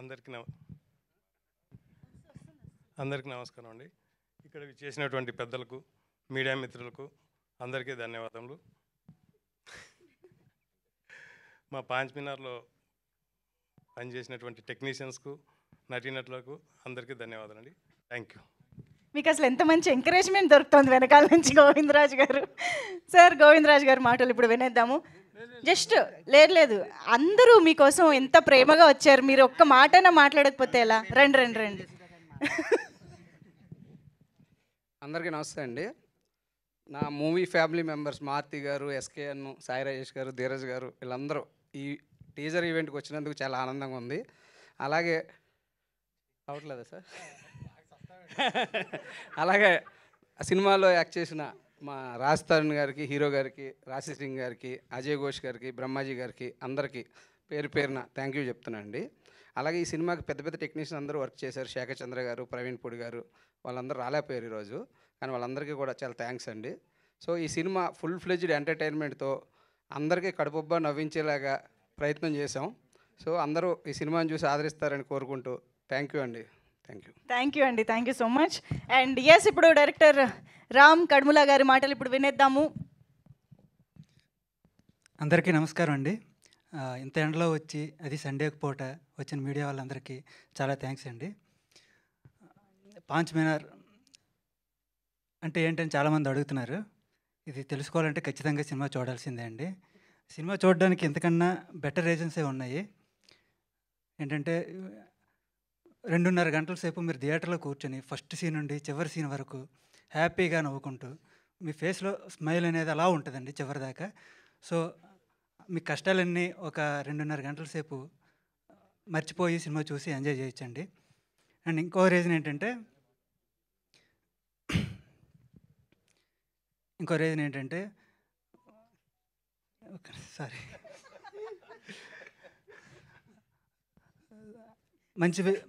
అందరికీ నమస్కారం అండి. ఇక్కడ చేసినటువంటి పెద్దలకు, మీడియా మిత్రులకు అందరికీ ధన్యవాదములు. మా పాంచ్ మినార్లో పనిచేసినటువంటి టెక్నీషియన్స్కు, నటీనటులకు అందరికీ ధన్యవాదాలండి. Thank you. మీకు అసలు ఎంత మంచి ఎంకరేజ్మెంట్ దొరుకుతుంది వెనకాల నుంచి గోవిందరాజు గారు. సార్, గోవిందరాజు గారు మాటలు ఇప్పుడు వినేద్దాము. జస్ట్ లేదు, అందరూ మీకోసం ఎంత ప్రేమగా వచ్చారు. మీరు ఒక్క మాటైనా మాట్లాడకపోతే ఎలా? రండి. అందరికీ నమస్తే అండి. నా మూవీ ఫ్యామిలీ మెంబర్స్ మారుతి గారు, ఎస్కేఎన్, సాయి రాజేష్ గారు, ధీరజ్ గారు, వీళ్ళందరూ ఈ టీజర్ ఈవెంట్కి వచ్చినందుకు చాలా ఆనందంగా ఉంది. అలాగే అవట్లేదా సార్? అలాగే సినిమాలో యాక్ట్ చేసిన మా రాజ్ తరుణ్ గారికి, హీరో గారికి, రాశి సింగ్ గారికి, అజయ్ ఘోష్ గారికి, బ్రహ్మాజీ గారికి అందరికీ పేరు పేరున థ్యాంక్ యూ చెప్తున్నానండి. అలాగే ఈ సినిమాకి పెద్ద పెద్ద టెక్నీషియన్ అందరూ వర్క్ చేశారు. శేఖర్ చంద్ర గారు, ప్రవీణ్ పొడి గారు, వాళ్ళందరూ రాలేకపోయారు ఈరోజు, కానీ వాళ్ళందరికీ కూడా చాలా థ్యాంక్స్ అండి. సో ఈ సినిమా ఫుల్ ఫ్లెడ్జ్డ్ ఎంటర్టైన్మెంట్తో అందరికీ కడుపుబ్బా నవ్వించేలాగా ప్రయత్నం చేశాం. సో అందరూ ఈ సినిమాని చూసి ఆదరిస్తారని కోరుకుంటూ థ్యాంక్ యూ అండి. థ్యాంక్ యూ అండి, thank you so much. And yes, ఇప్పుడు డైరెక్టర్ రామ్ కడ్ములా గారి మాటలు ఇప్పుడు వినేద్దాము. అందరికీ నమస్కారం అండి. ఇంత ఎండలో వచ్చి అది సండే పూట వచ్చిన మీడియా వాళ్ళందరికీ చాలా థ్యాంక్స్ అండి. పాంచ్ మినార్ అంటే ఏంటని చాలామంది అడుగుతున్నారు. ఇది తెలుసుకోవాలంటే ఖచ్చితంగా సినిమా చూడాల్సిందే అండి. సినిమా చూడడానికి ఇంతకన్నా బెటర్ రీజన్సే ఉన్నాయి. ఏంటంటే 2.5 గంటల సేపు మీరు థియేటర్లో కూర్చొని ఫస్ట్ సీన్ నుండి చివరి సీన్ వరకు హ్యాపీగా నవ్వుకుంటూ మీ ఫేస్లో స్మైల్ అనేది అలా ఉంటుందండి చివరి దాకా. సో మీ కష్టాలన్నీ ఒక 2.5 గంటల సేపు మర్చిపోయి సినిమా చూసి ఎంజాయ్ చేయొచ్చండి. అండ్ ఇంకో రీజన్ ఏంటంటే సారీ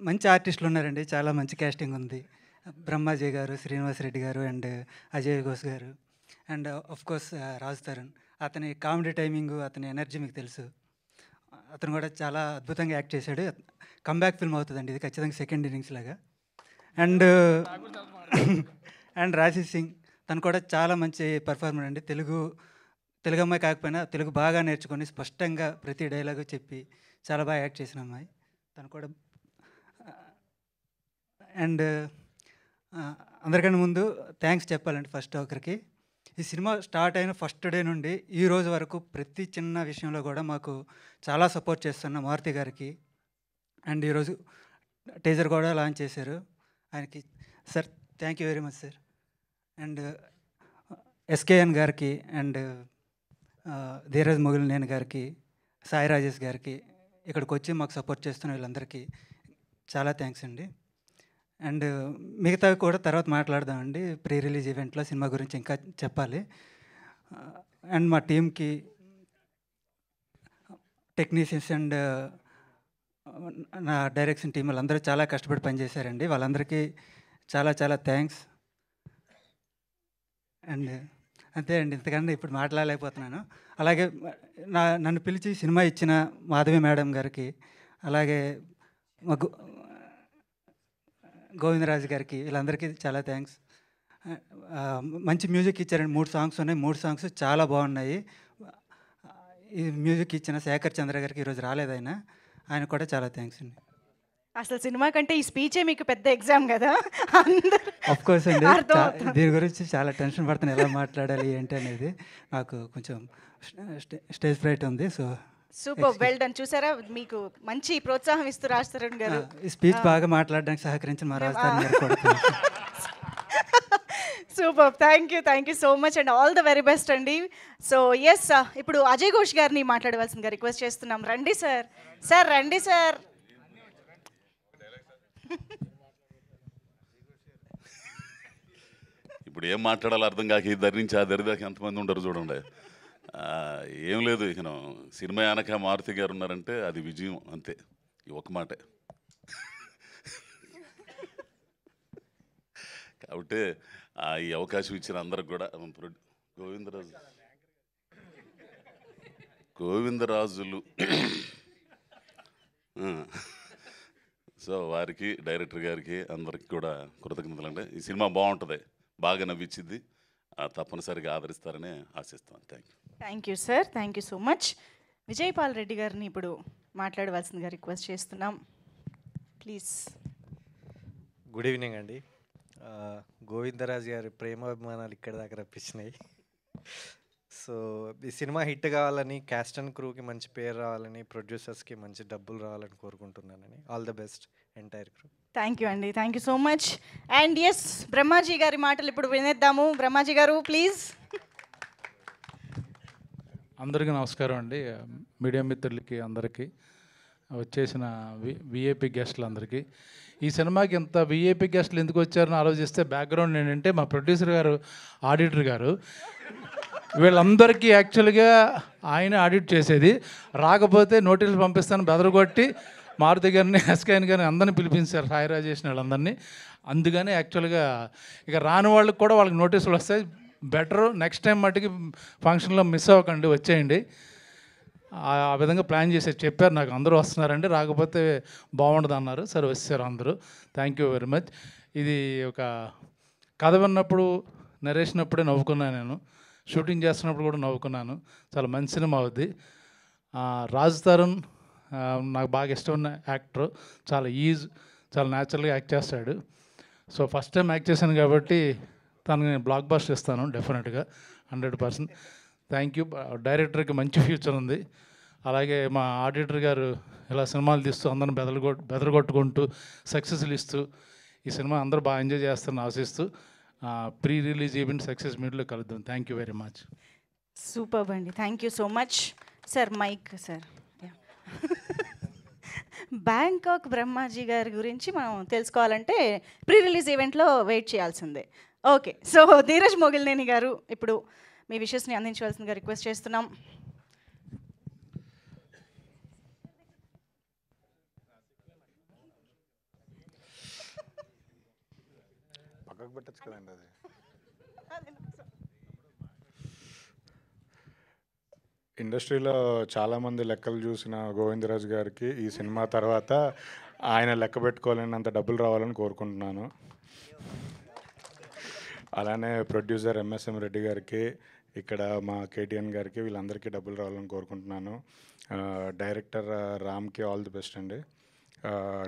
మంచి ఆర్టిస్టులు ఉన్నారండి. చాలా మంచి క్యాస్టింగ్ ఉంది. బ్రహ్మాజీ గారు, శ్రీనివాస్ రెడ్డి గారు అండ్ అజయ్ ఘోష్ గారు and of course Raj Tarun. అతని కామెడీ టైమింగ్, అతని ఎనర్జీ మీకు తెలుసు. అతను కూడా చాలా అద్భుతంగా యాక్ట్ చేశాడు. కంబ్యాక్ ఫిల్మ్ అవుతుందండి ఇది ఖచ్చితంగా, సెకండ్ ఇన్నింగ్స్ లాగా. అండ్ రాశి సింగ్ తను కూడా చాలా మంచి పర్ఫార్మర్ అండి. తెలుగు అమ్మాయి కాకపోయినా తెలుగు బాగా నేర్చుకొని స్పష్టంగా ప్రతి డైలాగు చెప్పి చాలా బాగా యాక్ట్ చేసిన అమ్మాయి తను కూడా. అండ్ అందరికన్నా ముందు థ్యాంక్స్ చెప్పాలండి ఫస్ట్ ఒకరికి. ఈ సినిమా స్టార్ట్ అయిన ఫస్ట్ డే నుండి ఈ రోజు వరకు ప్రతి చిన్న విషయంలో కూడా మాకు చాలా సపోర్ట్ చేస్తున్న మారుతి గారికి. అండ్ ఈరోజు టీజర్ కూడా లాంచ్ చేశారు ఆయనకి. Sir thank you very much sir. And SKN గారికి అండ్ ధీరజ్ మొగిలినేని గారికి, సాయి రాజేష్ గారికి, ఇక్కడికి వచ్చి మాకు సపోర్ట్ చేస్తున్న వీళ్ళందరికీ చాలా థ్యాంక్స్ అండి. అండ్ మిగతావి కూడా తర్వాత మాట్లాడదామండి. ప్రీ రిలీజ్ ఈవెంట్లో సినిమా గురించి ఇంకా చెప్పాలి. అండ్ మా టీంకి, టెక్నీషియన్స్ అండ్ నా డైరెక్షన్ టీం వాళ్ళందరూ చాలా కష్టపడి పనిచేశారండి. వాళ్ళందరికీ చాలా చాలా థ్యాంక్స్. అండ్ అంతే అండి, ఇంతకన్నా ఇప్పుడు మాట్లాడలేకపోతున్నాను. అలాగే నన్ను పిలిచి సినిమా ఇచ్చిన మాధవి మేడం గారికి, అలాగే మా గోవిందరాజు గారికి, వీళ్ళందరికీ చాలా థ్యాంక్స్. మంచి మ్యూజిక్ ఇచ్చారండి. 3 సాంగ్స్ ఉన్నాయి. 3 సాంగ్స్ చాలా బాగున్నాయి. ఈ మ్యూజిక్ ఇచ్చిన శేఖర్ చంద్ర గారికి ఈరోజు రాలేదు, ఆయన కూడా చాలా థ్యాంక్స్ అండి. అసలు సినిమా కంటే ఈ స్పీచే మీకు పెద్ద ఎగ్జామ్ కదా. ఆఫ్ కోర్స్ అండి, దీని గురించి చాలా టెన్షన్ పడుతున్నాను, ఎలా మాట్లాడాలి ఏంటి అనేది. నాకు కొంచెం స్టేజ్ ఫ్రైట్ ఉంది. So super, well done. చూసారా, మీకు మంచి ప్రోత్సాహం ఇస్తూ రాజ్ తరుణ్ గారు ఈ స్పీచ్ బాగా మాట్లాడడానికి సహకరించిన మా రాజ్ తరుణ్ గారు కూడా. Super, thank you so much and all the very best అండి. సో ఎస్, ఇప్పుడు అజయ్ ఘోష్ గారిని మాట్లాడవలసిందిగా రిక్వెస్ట్ చేస్తున్నాం. రండి సార్. సార్ రండి సార్. ఇప్పుడు ఏం మాట్లాడాలో అర్థం కాక ఈ దరి నుంచి ఆ దరి దాకా ఎంతమంది ఉంటారు చూడండి. ఏం లేదు, ఇక సినిమా వెనక మారుతి గారు ఉన్నారంటే అది విజయం అంతే, ఈ ఒక మాటే. కాబట్టి ఈ అవకాశం ఇచ్చిన అందరికి కూడా గోవిందరాజులు సో వారికి, డైరెక్టర్ గారికి అందరికి కూడా కృతజ్ఞతలు అండి. ఈ సినిమా బాగుంటుంది, బాగా నవ్వించింది, తప్పనిసరిగా ఆదరిస్తారని ఆశిస్తాను. Thank you sir, thank you so much. Vijaypal Reddy గారిని ఇప్పుడు మాట్లాడవలసిందిగా రిక్వెస్ట్ చేస్తున్నాం, ప్లీజ్. గుడ్ ఈవినింగ్ అండి. గోవిందరాజు గారి ప్రేమాభిమానాలు ఇక్కడ దాకా రప్పించినాయి. సో ఈ సినిమా హిట్ కావాలని, క్యాస్ట్ అండ్ క్రూకి మంచి పేరు రావాలని, ప్రొడ్యూసర్స్కి మంచి డబ్బులు రావాలని కోరుకుంటున్నానని. All the best entire crew. Thank you అండి, thank you so much. And yes, Brahmaji గారి మాటలు ఇప్పుడు వినేద్దాము. బ్రహ్మాజీ గారు ప్లీజ్. అందరికీ నమస్కారం అండి, మీడియా మిత్రులకి అందరికీ. వచ్చేసిన విఐపి గెస్టులందరికీ. ఈ సినిమాకి ఇంత విఐపి గెస్టులు ఎందుకు వచ్చారని ఆలోచిస్తే బ్యాక్గ్రౌండ్ ఏంటంటే మా ప్రొడ్యూసర్ గారు, ఆడిటర్ గారు, వీళ్ళందరికీ యాక్చువల్గా ఆయన ఆడిట్ చేసేది. రాకపోతే నోటీసులు పంపిస్తాను బెదరగొట్టి మారుతి గారిని, ఎస్కేఎన్ గారిని అందరినీ పిలిపించారు, సాయి రాజేష్ వాళ్ళందరినీ. అందుకని యాక్చువల్గా ఇక రాని వాళ్ళకి కూడా వాళ్ళకి నోటీసులు వస్తాయి. బెటరు నెక్స్ట్ టైం మట్టుకి ఫంక్షన్లో మిస్ అవ్వకండి, వచ్చేయండి. ఆ విధంగా ప్లాన్ చేసి చెప్పారు నాకు. అందరూ వస్తున్నారండి, రాకపోతే బాగుండదు అన్నారు. సరే వచ్చారు అందరూ. Thank you very much. ఇది ఒక కథ విన్నప్పుడు, నరేషన్ అప్పుడే నవ్వుకున్నాను నేను. షూటింగ్ చేస్తున్నప్పుడు కూడా నవ్వుకున్నాను. చాలా మంచి సినిమా అవుద్ది. రాజ్ తరుణ్ నాకు బాగా ఇష్టమైన యాక్టర్. చాలా చాలా న్యాచురల్గా యాక్ట్ చేస్తాడు. సో ఫస్ట్ టైం యాక్ట్ చేశాను కాబట్టి తనకి నేను బ్లాక్ బస్టర్ ఇస్తాను డెఫినెట్గా, 100%. Thank you. డైరెక్టర్కి మంచి ఫ్యూచర్ ఉంది. అలాగే మా ఆడిటర్ గారు ఇలా సినిమాలు తీస్తూ అందరిని బెదరగొట్టుకుంటూ సక్సెస్లు ఇస్తూ ఈ సినిమా అందరూ బాగా ఎంజాయ్ చేస్తారని ఆశిస్తూ ప్రీ రిలీజ్ ఈవెంట్ సక్సెస్ మీట్లో కలుద్దాం. Thank you very much. Super అండి, thank you so much. Sir mike sir. Bangkok Brahmaji గారి గురించి మనం తెలుసుకోవాలంటే ప్రీ రిలీజ్ ఈవెంట్లో వెయిట్ చేయాల్సిందే. ఓకే, సో ధీరజ్ మొగిలినేని గారు ఇప్పుడు మీ విషెస్ని అందించవలసిందిగా రిక్వెస్ట్ చేస్తున్నాం. పక్కకు పెట్టచ్చు కదండి అది. ఇండస్ట్రీలో చాలామంది లెక్కలు చూసిన గోవిందరాజు గారికి ఈ సినిమా తర్వాత ఆయన లెక్క పెట్టుకోలేనంత డబ్బులు రావాలని కోరుకుంటున్నాను. అలానే ప్రొడ్యూసర్ ఎంఎస్ఎం రెడ్డి గారికి, ఇక్కడ మా కేటీఎన్ గారికి, వీళ్ళందరికీ డబ్బులు రావాలని కోరుకుంటున్నాను. డైరెక్టర్ రామ్కి ఆల్ ది బెస్ట్ అండి.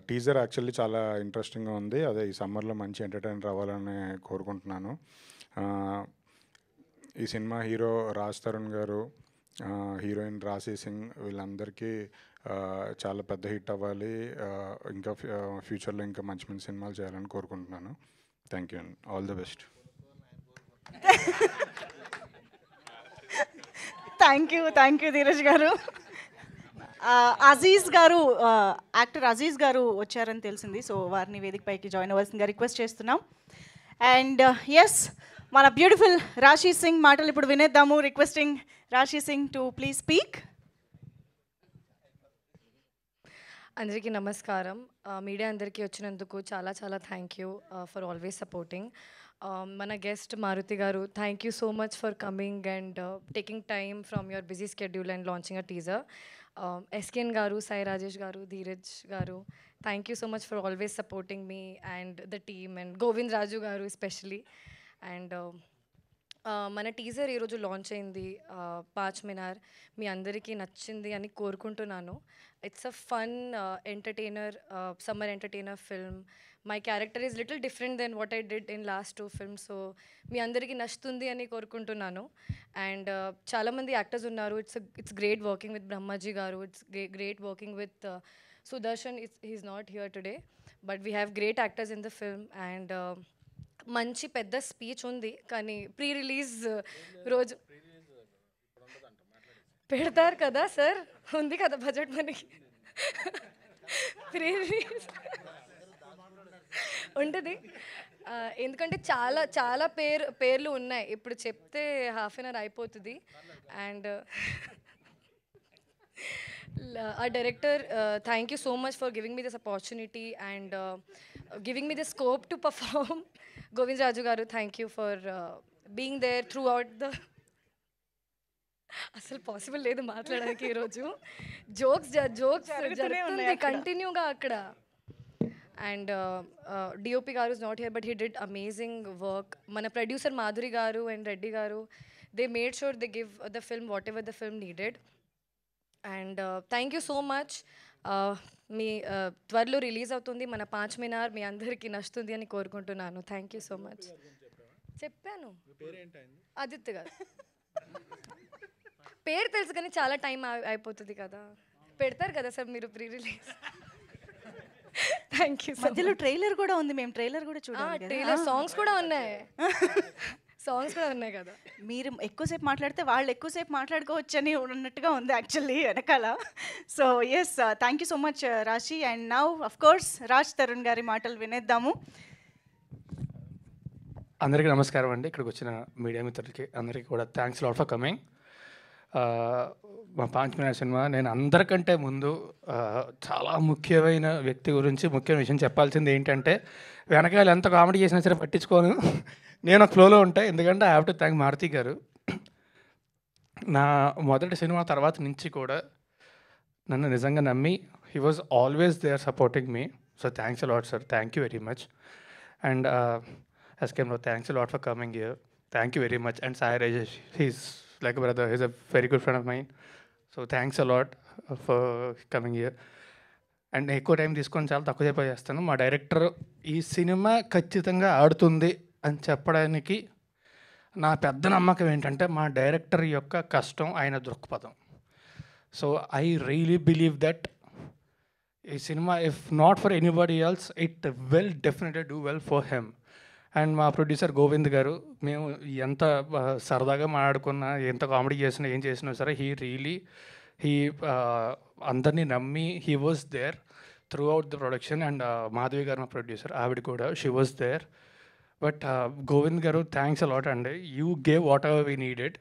టీజర్ యాక్చువల్లీ చాలా ఇంట్రెస్టింగ్గా ఉంది. అదే ఈ సమ్మర్లో మంచి ఎంటర్టైనర్ రావాలని కోరుకుంటున్నాను. ఈ సినిమా హీరో రాజ్ తరుణ్ గారు, హీరోయిన్ రాశి సింగ్, వీళ్ళందరికీ చాలా పెద్ద హిట్ అవ్వాలి. ఇంకా ఫ్యూచర్లో ఇంకా మంచి మంచి సినిమాలు చేయాలని కోరుకుంటున్నాను. Thank you and all the best. Thank you Dheeraj గారు. అజీజ్ గారు, యాక్టర్ అజీజ్ గారు వచ్చారని తెలిసింది. సో వారిని వేదికపైకి జాయిన్ అవ్వాల్సిందిగా రిక్వెస్ట్ చేస్తున్నాం. అండ్ ఎస్, మన బ్యూటిఫుల్ రాశి సింగ్ మాటలు ఇప్పుడు వినేద్దాము. రిక్వెస్టింగ్ రాశి సింగ్ టు ప్లీజ్ స్పీక్. అందరికీ నమస్కారం. మీడియా అందరికీ వచ్చినందుకు చాలా చాలా thank you for always supporting. మన గెస్ట్ మారుతి గారు, thank you so much for coming and taking time from your busy schedule and launching a teaser. SKN గారు, సాయి రాజేష్ గారు, ధీరజ్ గారు, thank you so much for always supporting మీ and the team and Govind Raju గారు ఎస్పెషలీ. అండ్ మన టీజర్ ఈరోజు లాంచ్ అయింది, 5 మినార్. మీ అందరికీ నచ్చింది అని కోరుకుంటున్నాను. It's a fun entertainer, summer entertainer film. My character is little different then what I did in last 2 films. So మీ అందరికీ నచ్చుతుంది అని కోరుకుంటున్నాను. అండ్ చాలామంది యాక్టర్స్ ఉన్నారు. It's great working with Brahmaji గారు. It's great working with Sudarshan. He's not here today, but we have great actors in the film. And మంచి పెద్ద స్పీచ్ ఉంది, కానీ ప్రీ రిలీజ్ రోజు పెడతారు కదా సార్, ఉంది కదా బడ్జెట్ మనకి. ప్రీ రిలీజ్ ఉంటుంది, ఎందుకంటే చాలా చాలా పేర్లు ఉన్నాయి. ఇప్పుడు చెప్తే హాఫ్ అన్ అవర్ అయిపోతుంది. And our director, thank you so much for giving me this opportunity and giving me the scope to perform. Govind Raju garu, thank you for being there throughout the అసలు పాసిబుల్ లేదు మాట్లాడడానికి ఈరోజు. జోక్స్ జరుగుతుంది కంటిన్యూగా అక్కడ. అండ్ డిఓపి గారు is not here, but he did amazing work. మన ప్రొడ్యూసర్ మాధురి గారు అండ్ రెడ్డి గారు, they made sure they give the film whatever the film needed. And thank you so much. మీ త్వరలో రిలీజ్ అవుతుంది మన 5 మినార్. మీ అందరికీ నచ్చుతుంది అని కోరుకుంటున్నాను. Thank you so much. చెప్పాను ఆదిత్య గారు పేరు తెలుసు, కానీ చాలా టైం అయిపోతుంది కదా. పెడతారు కదా సార్ మీరు ప్రీ రిలీజ్. Thank you. మధ్యలో ట్రైలర్ కూడా ఉంది, మేము ట్రైలర్ కూడా చూడాలి. ట్రైలర్ సాంగ్స్ కూడా ఉన్నాయి. సాంగ్స్ కూడా ఉన్నాయి కదా. మీరు ఎక్కువసేపు మాట్లాడితే వాళ్ళు ఎక్కువసేపు మాట్లాడుకోవచ్చని ఉన్నట్టుగా ఉంది యాక్చువల్లీ వెనకాల. So yes, thank you so much Rashi. And now of course Raj Tarun గారి మాటలు వినేద్దాము. అందరికీ నమస్కారం అండి. ఇక్కడికి వచ్చిన మీడియా మిత్రులకి అందరికీ కూడా థ్యాంక్స్ లాట్ ఫర్ కమింగ్. మా పాంచ్ మినార్ సినిమా నేను అందరికంటే ముందు చాలా ముఖ్యమైన వ్యక్తి గురించి ముఖ్యమైన విషయం చెప్పాల్సింది ఏంటంటే, వెనకాల ఎంత కామెడీ చేసినా సరే పట్టించుకోను, నేను ఒక ఫ్లోలో ఉంటాను. ఎందుకంటే I have to thank Maruti garu. నా మొదటి సినిమా తర్వాత నుంచి కూడా నన్ను నిజంగా నమ్మి he was always there supporting me. So thanks a lot sir, thank you very much. And SKM, thanks a lot for coming here. Thank you very much. And Sai Rajesh, he's like a brother. He's a very good friend of mine. So thanks a lot for coming here. And ఎక్కువ టైం తీసుకొని చాలా తక్కువ సేపు చేస్తాను. మా డైరెక్టర్ ఈ సినిమా ఖచ్చితంగా ఆడుతుంది అని చెప్పడానికి నా పెద్ద నమ్మకం ఏంటంటే, మా డైరెక్టర్ యొక్క కష్టం, ఆయన దృక్పథం. So I really believe that ఈ cinema if not for anybody else it will definitely do well for him. And మా ప్రొడ్యూసర్ గోవింద్ గారు, మేము ఎంత సరదాగా మాట్లాడుకున్నా, ఎంత కామెడీ చేసినా, ఏం చేసినా సరే హీ అందరినీ నమ్మి he was there throughout the production. And Madhavi గారు మా ప్రొడ్యూసర్, ఆవిడ కూడా she was there. But Govind గారు థ్యాంక్స్ అలాట్ అండి. You gave whatever we needed.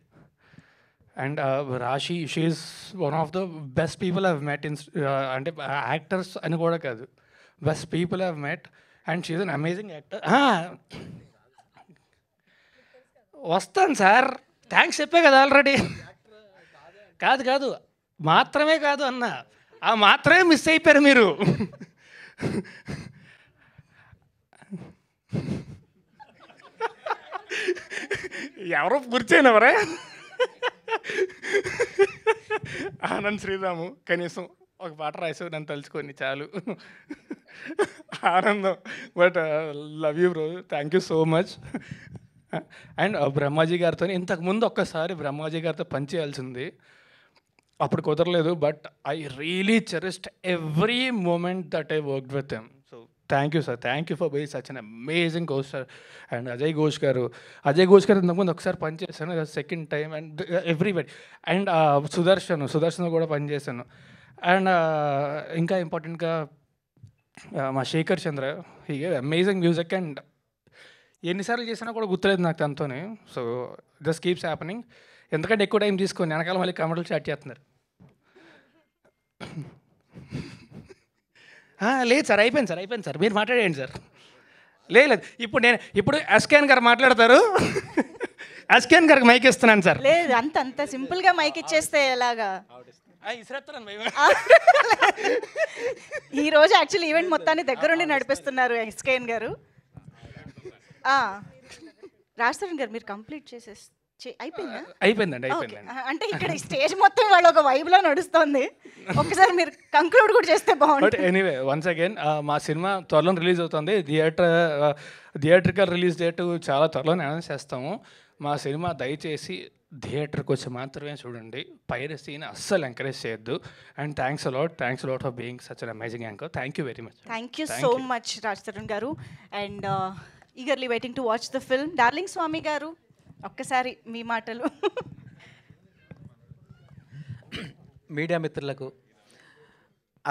And Rashi, she is one of the best people I've met in, అంటే యాక్టర్స్ అని కూడా కాదు, best people I've met. And she is an amazing actor. వస్తాను సార్, థ్యాంక్స్ చెప్పే కదా ఆల్రెడీ. కాదు మాత్రమే కాదు అన్న, ఆ మాత్రమే మిస్ అయిపోయారు మీరు. ఎవరో గుర్చేనవరే, ఆనంద్ శ్రీరాము కనీసం ఒక పాట రాసావు నన్ను తలుచుకొని చాలు, ఆనందం. But love you bro, thank you so much. And Brahmaji గారితో ఇంతకుముందు ఒక్కసారి బ్రహ్మాజీ గారితో పనిచేయాల్సింది, అప్పుడు కుదరలేదు. But I really cherished every moment that I worked with him. So thank you sir, thank you for being such an amazing coach sir. And Ajay Ghosh గారు ఇంతకుముందు ఒకసారి పనిచేశాను, second time. And everybody. And Sudarshan కూడా పనిచేశాను. అండ్ ఇంకా ఇంపార్టెంట్గా మా Shekhar Chandra, he gave amazing music. And ఎన్నిసార్లు చేసినా కూడా గుర్తులేదు నాకు తనతోనే. So just keeps happening. ఎందుకంటే ఎక్కువ టైం తీసుకొని వెనకాల మళ్ళీ కామెడీలు స్టార్ట్ చేస్తున్నారు. లేదు సార్, అయిపోయింది సార్, మీరు మాట్లాడేయండి సార్. లేదు ఇప్పుడు SKN గారు మాట్లాడతారు, SKN గారికి మైక్ ఇస్తున్నాను సార్. లేదు, అంత సింపుల్గా మైక్ ఇచ్చేస్తే ఎలాగా? ఈ రోజు యాక్చువల్లీ ఈవెంట్ మొత్తాన్ని దగ్గరుండి నడిపిస్తున్నారు SKN గారు. రాజ్ తరుణ్ గారు, మీరు కంప్లీట్ అయిపోయిందండి. అంటే ఇక్కడ స్టేజ్ మొత్తం వాళ్ళ ఒక వైబ్లో నడుస్తుంది. ఒకసారి మీరు కంక్లూడ్ కూడా చేస్తే బాగుంటుంది. ఎనీవే, వన్స్ అగైన్ మా సినిమా త్వరలో రిలీజ్ అవుతుంది. థియేట్రికల్ రిలీజ్ డేట్ చాలా త్వరలోనే అనౌన్స్ చేస్తాము. మా సినిమా దయచేసి థియేటర్కి వచ్చి మాత్రమే చూడండి, పైరసీని అస్సలు ఎంకరేజ్ చేయొద్దు. And thanks a lot for being such an amazing anchor. Thank you very much. Thank you so much Raj Tarun గారు. And eagerly waiting to watch the film. Darling Swamy గారు, ఒక్కసారి మీ మాటలు. మీడియా మిత్రులకు,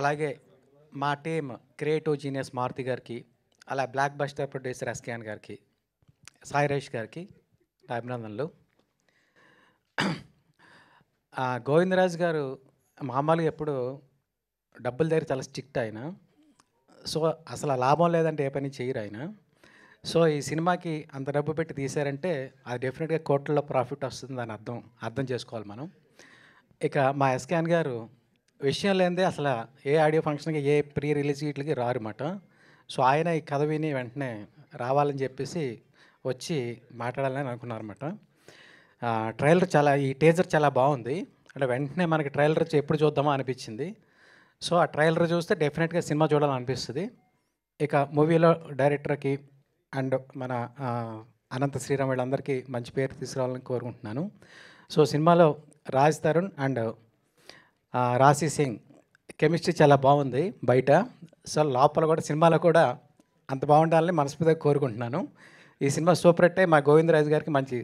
అలాగే మా టీమ్ క్రియేటివ్ జీనియస్ మారుతి గారికి, అలా బ్లాక్ బస్టర్ ప్రొడ్యూసర్ SKN గారికి, సాయి రాజేష్ గారికి నా అభినందనలు. గోవిందరాజ్ గారు మామూలుగా ఎప్పుడు డబ్బుల దగ్గర చాలా స్ట్రిక్ట్ ఆయన. సో అసలు లాభం లేదంటే ఏ పని చేయరు ఆయన. సో ఈ సినిమాకి అంత డబ్బు పెట్టి తీశారంటే అది డెఫినెట్గా కోట్లలో ప్రాఫిట్ వస్తుంది అని అర్థం చేసుకోవాలి మనం. ఇక మా SKN గారు విషయం లేనిదే అసలు ఏ ఆడియో ఫంక్షన్కి, ఏ ప్రీ రిలీజ్ వీటికి రారన్నమాట. సో ఆయన ఈ కథ విని వెంటనే రావాలని చెప్పేసి వచ్చి మాట్లాడాలని అనుకున్నారన్నమాట. ఈ టీజర్ చాలా బాగుంది. అంటే వెంటనే మనకి ట్రైలర్ ఎప్పుడు చూద్దామో అనిపించింది. సో ఆ ట్రైలర్ చూస్తే డెఫినెట్గా సినిమా చూడాలనిపిస్తుంది. ఇక మూవీలో డైరెక్టర్కి అండ్ మన అనంత శ్రీరామ్ వీళ్ళందరికీ మంచి పేరు తీసుకురావాలని కోరుకుంటున్నాను. సో సినిమాలో రాజ్ తరుణ్ అండ్ రాశి సింగ్ కెమిస్ట్రీ చాలా బాగుంది బయట. సో లోపల కూడా సినిమాలో కూడా అంత బాగుండాలని మనస్ఫూర్తిగా కోరుకుంటున్నాను. ఈ సినిమా సూపర్ హిట్ అయ్యి మా గోవిందరాజు గారికి మంచి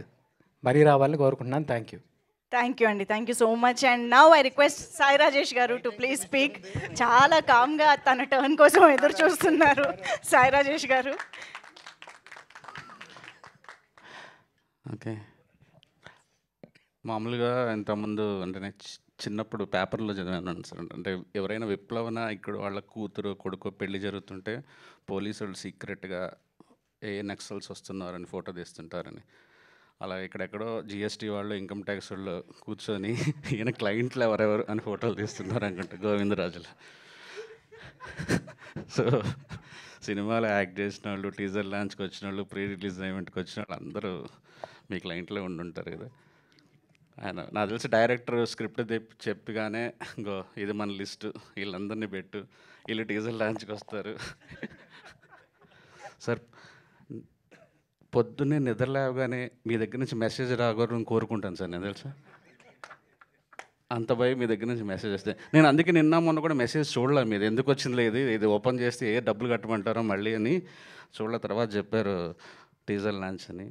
మరీ రావాలని కోరుకుంటున్నాను. Thank you. థ్యాంక్ యూ అండి, thank you so much. And now I request Sai Rajesh గారు టు ప్లీజ్ స్పీక్. చాలా కామ్గా తన టర్న్ కోసం ఎదురు చూస్తున్నారు సాయి రాజేష్ గారు. ఓకే, మామూలుగా ఇంతకుముందు అంటే నేను చిన్నప్పుడు పేపర్లో చదివాను సార్. అంటే ఎవరైనా విప్లవన ఇక్కడ వాళ్ళ కూతురు కొడుకు పెళ్లి జరుగుతుంటే పోలీసులు సీక్రెట్గా ఏ నక్సల్స్ వస్తున్నారని ఫోటో తీస్తుంటారని. అలా ఇక్కడెక్కడో జిఎస్టీ వాళ్ళు ఇన్కమ్ ట్యాక్స్ వాళ్ళు కూర్చొని ఈయన క్లయింట్లు ఎవరెవరు అని ఫోటోలు తీస్తున్నారు అనుకుంటా గోవిందరాజులు. సో సినిమాలో యాక్ట్ చేసిన వాళ్ళు, టీజర్ లాంచ్కి వచ్చిన వాళ్ళు, ప్రీ రిలీజ్ ఈవెంట్కి వచ్చిన వాళ్ళు అందరూ మీ క్లయింట్లో ఉండుంటారు కదా. ఆయన నాకు తెలిసి డైరెక్టర్ స్క్రిప్ట్ చెప్పగానే గో ఇది మన లిస్టు, వీళ్ళందరినీ పెట్టు, వీళ్ళు టీజర్ లాంచ్కి వస్తారు. సార్ పొద్దున్నే నిద్రలేవగానే మీ దగ్గర నుంచి మెసేజ్ రాకూడదని కోరుకుంటాను సార్. నేను తెలుసా అంత భయం మీ దగ్గర నుంచి మెసేజ్ వస్తే. నేను అందుకే నిన్న మొన్న కూడా మెసేజ్ చూడలే, మీది ఎందుకు వచ్చింది లేదు, ఇది ఓపెన్ చేస్తే ఏ డబ్బులు కట్టమంటారో మళ్ళీ అని చూడలే. తర్వాత చెప్పారు టీజర్ లాంచ్ అని.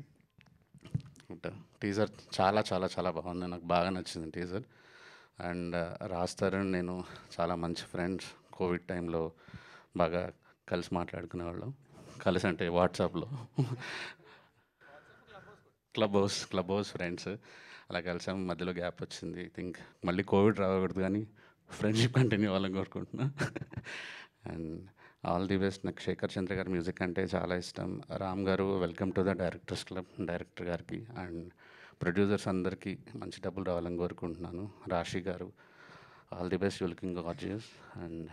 టీజర్ చాలా చాలా చాలా బాగుంది, నాకు బాగా నచ్చింది టీజర్. అండ్ రాస్తారని నేను చాలా మంచి ఫ్రెండ్స్, కోవిడ్ టైంలో బాగా కలిసి మాట్లాడుకునేవాళ్ళం. కలిసి అంటే వాట్సాప్లో క్లబ్ హౌస్ ఫ్రెండ్స్ అలా కలిసాము. మధ్యలో గ్యాప్ వచ్చింది. ఐ థింక్ మళ్ళీ కోవిడ్ రాకూడదు కానీ ఫ్రెండ్షిప్ కంటిన్యూ అవ్వాలని కోరుకుంటున్నా. And all the best. నాకు శేఖర్ చంద్ర గారి మ్యూజిక్ అంటే చాలా ఇష్టం. రామ్ గారు welcome to the directors club, director గారికి అండ్ ప్రొడ్యూసర్స్ అందరికీ మంచి డబ్బులు రావాలని కోరుకుంటున్నాను. రాశి గారు all the best, looking gorgeous and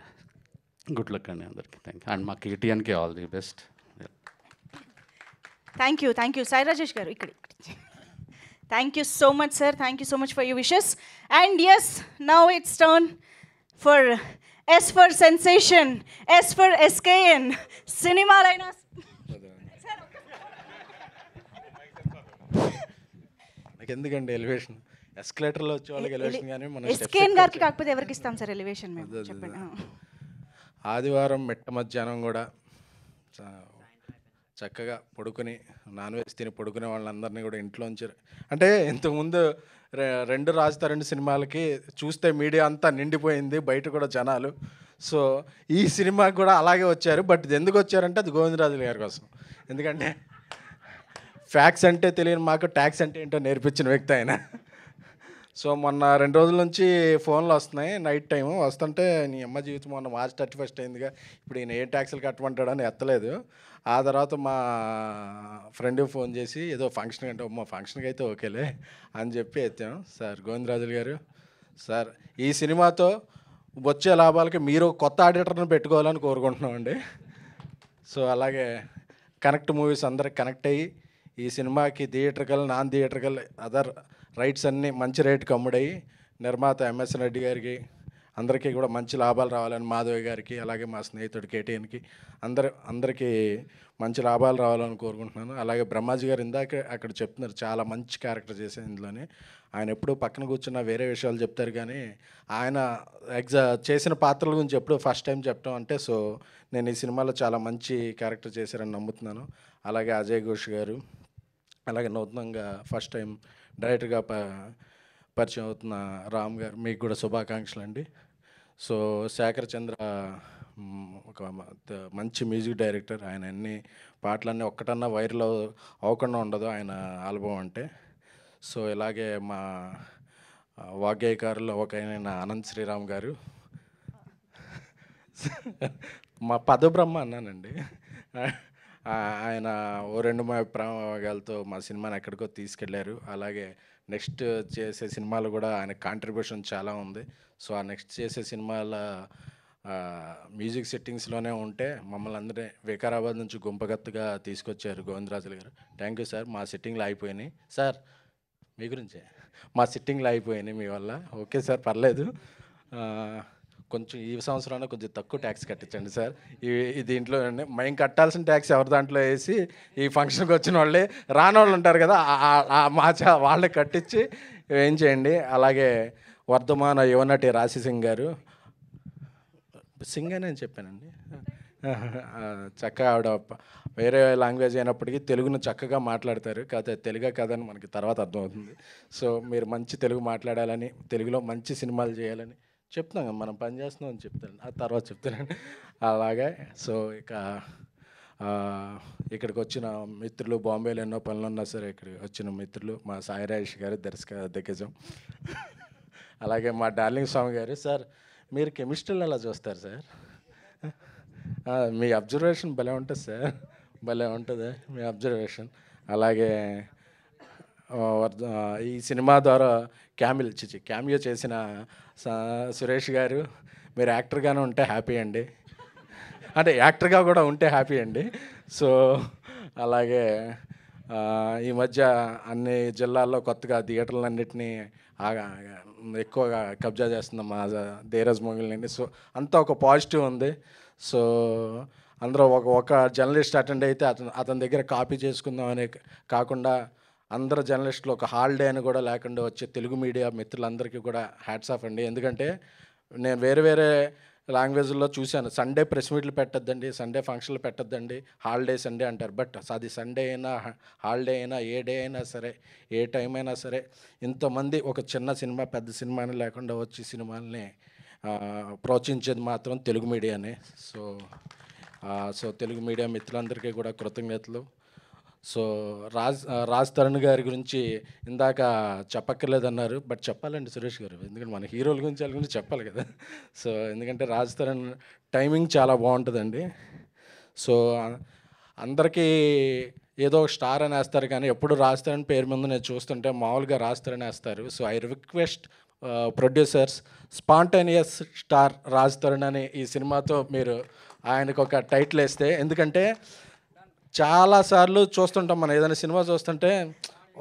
good luck అండి అందరికీ. Thank you. అండ్ మా కేటీఎన్కి all the best. Thank you, thank you. Sai Rajesh గారు ఇక్కడ. Thank you so much sir, thank you so much for your wishes. And yes, now it's turn for S for sensation, S for SKN. సినిమాలైనా నాకు ఎందుకండి ఎలివేషన్, ఎస్కలేటర్లో వచ్చే వాళ్ళకి ఎలివేషన్ కానీ మన SKN గారికి కాకపోతే ఎవరికి ఇస్తాం సార్ ఎలివేషన్ మేము చెప్పండి. ఆదివారం మిట్ట మధ్యాహ్నం కూడా చక్కగా పడుకుని నాన్ వెజ్ తిని పడుకునే వాళ్ళందరినీ కూడా ఇంట్లోంచి, అంటే ఇంతకుముందు 2 రాజుతారండి సినిమాలకి చూస్తే మీడియా అంతా నిండిపోయింది, బయట కూడా జనాలు. సో ఈ సినిమాకి కూడా అలాగే వచ్చారు. బట్ ఎందుకు వచ్చారంటే అది గోవిందరాజుల గారి కోసం. ఎందుకంటే ఫ్యాక్స్ అంటే తెలియని మాకు ట్యాక్స్ అంటే ఏంటో నేర్పించిన వ్యక్తి ఆయన. సో మొన్న 2 రోజుల నుంచి ఫోన్లు వస్తున్నాయి నైట్ టైము వస్తుంటే, నీ అమ్మ జీవితం మొన్న March 31 అయిందిగా, ఇప్పుడు ఈయన ఏ ట్యాక్సులు కట్టమంటాడని ఎత్తలేదు. ఆ తర్వాత మా ఫ్రెండ్కి ఫోన్ చేసి ఏదో ఫంక్షన్ అంటే, మా ఫంక్షన్కి అయితే ఓకేలే అని చెప్పి ఎత్తాం. సార్ గోవిందరాజులు గారు, సార్ ఈ సినిమాతో వచ్చే లాభాలకి మీరు కొత్త ఆడిటర్ని పెట్టుకోవాలని కోరుకుంటున్నామండి. సో అలాగే కనెక్ట్ మూవీస్ అందరికి కనెక్ట్ అయ్యి ఈ సినిమాకి theatrical, non theatrical other rights అన్నీ మంచి రేటుకి అమ్ముడయ్యి నిర్మాత ఎంఎస్ రెడ్డి గారికి అందరికీ కూడా మంచి లాభాలు రావాలని, మాధవి గారికి అలాగే మా స్నేహితుడు కేటీఎన్కి అందరికీ మంచి లాభాలు రావాలని కోరుకుంటున్నాను. అలాగే బ్రహ్మాజీ గారు ఇందాక అక్కడ చెప్తున్నారు చాలా మంచి క్యారెక్టర్ చేశారు ఇందులోనే. ఆయన ఎప్పుడూ పక్కన కూర్చున్న వేరే విషయాలు చెప్తారు కానీ ఆయన చేసిన పాత్రల గురించి ఎప్పుడూ ఫస్ట్ టైం చెప్పడం అంటే, సో నేను ఈ సినిమాలో చాలా మంచి క్యారెక్టర్ చేశారని నమ్ముతున్నాను. అలాగే అజయ్ ఘోష్ గారు, అలాగే నూతనంగా ఫస్ట్ టైం డైరెక్టర్గా పరిచయం అవుతున్న రామ్ గారు, మీకు కూడా శుభాకాంక్షలు అండి. సో శేఖర్ చంద్ర ఒక మంచి మ్యూజిక్ డైరెక్టర్. ఆయన అన్ని పాటలన్నీ ఒక్కటన్నా వైరల్ అవ్వకుండా ఉండదు ఆయన ఆల్బమ్ అంటే. సో ఇలాగే మా వాగ్గేయకారులు ఒక ఆయన అనంత్ శ్రీరామ్ గారు, మా పదబ్రహ్మ అన్నానండి, ఆయన ఓ 2 ప్రయోగాలతో మా సినిమాని ఎక్కడికో తీసుకెళ్లారు. అలాగే నెక్స్ట్ చేసే సినిమాలు కూడా ఆయన కాంట్రిబ్యూషన్ చాలా ఉంది. సో ఆ నెక్స్ట్ చేసే సినిమాల మ్యూజిక్ సెట్టింగ్స్లోనే ఉంటే మమ్మల్ని అందరినీ వికారాబాద్ నుంచి గుంపగత్తుగా తీసుకొచ్చారు గోవిందరాజులు గారు. Thank you sir. మా సిట్టింగ్లు అయిపోయినాయి సార్, మీ గురించే మా సిట్టింగ్లు అయిపోయినాయి మీ వల్ల. ఓకే సార్, పర్లేదు. కొంచెం ఈ సంవత్సరంలో కొంచెం తక్కువ ట్యాక్స్ కట్టించండి సార్. దీంట్లో మేము కట్టాల్సిన ట్యాక్స్ ఎవరి దాంట్లో వేసి ఈ ఫంక్షన్కి వచ్చిన వాళ్ళే రాని వాళ్ళు ఉంటారు కదా, వాళ్ళే కట్టించి ఏం చేయండి. అలాగే వర్ధమాన యువనటి రాశి సింగ్ గారు, సింగ్ అని చెప్పానండి, చక్కగా ఆవిడ వేరే లాంగ్వేజ్ అయినప్పటికీ తెలుగును చక్కగా మాట్లాడతారు. కాకపోతే తెలుగే కాదని మనకి తర్వాత అర్థమవుతుంది. సో మీరు మంచి తెలుగు మాట్లాడాలని, తెలుగులో మంచి సినిమాలు చేయాలని చెప్తున్నాం కదా, మనం పని చేస్తున్నాం అని చెప్తాను, ఆ తర్వాత చెప్తానండి. అలాగే సో ఇక్కడికి వచ్చిన మిత్రులు, బాంబేలో ఎన్నో పనులు ఉన్నా సరే ఇక్కడికి వచ్చిన మిత్రులు, మా సాయి రాజేష్ గారు దిగ్గజం, అలాగే మా డార్లింగ్ స్వామి గారు. సార్ మీరు కెమిస్ట్రీలో ఎలా చూస్తారు సార్? మీ అబ్జర్వేషన్ భలే ఉంటుంది సార్, భలే ఉంటుంది మీ అబ్జర్వేషన్. అలాగే ఈ సినిమా ద్వారా క్యామియో చేసిన సురేష్ గారు, మీరు యాక్టర్గానే ఉంటే హ్యాపీ అండి, అంటే యాక్టర్గా కూడా ఉంటే హ్యాపీ అండి. సో అలాగే ఈ మధ్య అన్ని జిల్లాల్లో కొత్తగా థియేటర్లన్నింటినీ ఎక్కువగా కబ్జా చేస్తున్న మా ధీరజ్ మొగిలిని. సో అంతా ఒక పాజిటివ్ ఉంది. సో అందరూ ఒక జర్నలిస్ట్ అటెండ్ అయితే అతని దగ్గర కాపీ చేసుకుందామని కాకుండా అందరు జర్నలిస్టులు ఒక హాలిడే అని కూడా లేకుండా వచ్చే తెలుగు మీడియా మిత్రులందరికీ కూడా హ్యాట్స్ ఆఫ్ అండి. ఎందుకంటే నేను వేరే లాంగ్వేజ్లో చూశాను, సండే ప్రెస్ మీట్లు పెట్టద్దండి, సండే ఫంక్షన్లు పెట్టద్దండి, హాలిడే సండే అంటారు. బట్ అది సండే అయినా హాలిడే అయినా ఏ డే అయినా సరే, ఏ టైం అయినా సరే, ఇంతమంది ఒక చిన్న సినిమా పెద్ద సినిమాని లేకుండా వచ్చి సినిమాల్ని ప్రోత్సహించేది మాత్రం తెలుగు మీడియానే. సో తెలుగు మీడియా మిత్రులందరికీ కూడా కృతజ్ఞతలు. సో రాజ్ తరుణ్ గారి గురించి ఇందాక చెప్పక్కర్లేదన్నారు, బట్ చెప్పాలండి సురేష్ గారు, ఎందుకంటే మన హీరోల గురించి వాళ్ళ గురించి చెప్పాలి కదా. సో ఎందుకంటే రాజ్ తరుణ్ టైమింగ్ చాలా బాగుంటుందండి. సో అందరికీ ఏదో స్టార్ అని వేస్తారు, కానీ ఎప్పుడు రాజ్ తరుణ్ పేరు ముందు నేను చూస్తుంటే మామూలుగా రాజ్ తరుణ్ వేస్తారు. So I request producers, spontaneous star Raj Tarun అని ఈ సినిమాతో మీరు ఆయనకు ఒక టైటిల్ వేస్తే, ఎందుకంటే చాలాసార్లు చూస్తుంటాం మనం ఏదైనా సినిమా చూస్తుంటే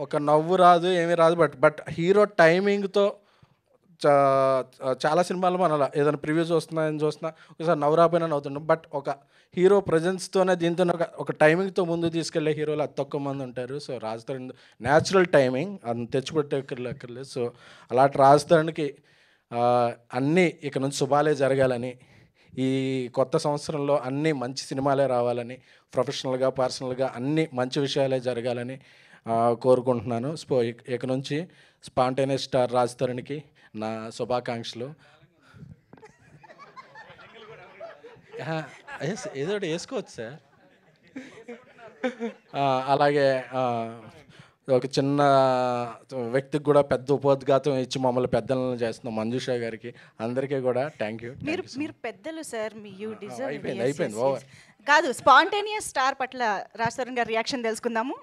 ఒక నవ్వు రాదు, ఏమీ రాదు, బట్ హీరో టైమింగ్తో చాలా సినిమాలు మనం ఏదైనా ప్రివ్యూ చూస్తున్నా ఒకసారి నవ్వు రాపోయినా నవ్వుతుంటాం. బట్ ఒక హీరో ప్రజెన్స్తోనే దీంతో ఒక టైమింగ్తో ముందు తీసుకెళ్లే హీరోలు అతి తక్కువ మంది ఉంటారు. So Raj Tarun natural timing అది తెచ్చిపెట్టక్కర్లేదు. సో అలాంటి రాజ్ తరుణ్కి అన్నీ ఇక నుంచి శుభాలే జరగాలని, ఈ కొత్త సంవత్సరంలో అన్నీ మంచి సినిమాలే రావాలని, ప్రొఫెషనల్గా పర్సనల్గా అన్నీ మంచి విషయాలే జరగాలని కోరుకుంటున్నాను. సో ఇక నుంచి స్పాంటేనియస్ స్టార్ రాజ్ తరుణ్కి నా శుభాకాంక్షలు. ఏదో ఒకటి వేసుకోవచ్చు సార్. అలాగే ఒక చిన్న వ్యక్తికి కూడా పెద్ద ఉపోద్ఘాతం ఇచ్చి మమ్మల్ని పెద్దలను చేస్తున్న మంజుషా గారికి అందరికీ కూడా థ్యాంక్ యూ. మీరు పెద్దలు సార్, యూ డిజర్వ్. అయిపోయింది ఓవర్. కాదు, స్పాంటేనియస్ స్టార్ పట్ల రాజ్ తరుణ్ గారి రియాక్షన్ తెలుసుకుందాము.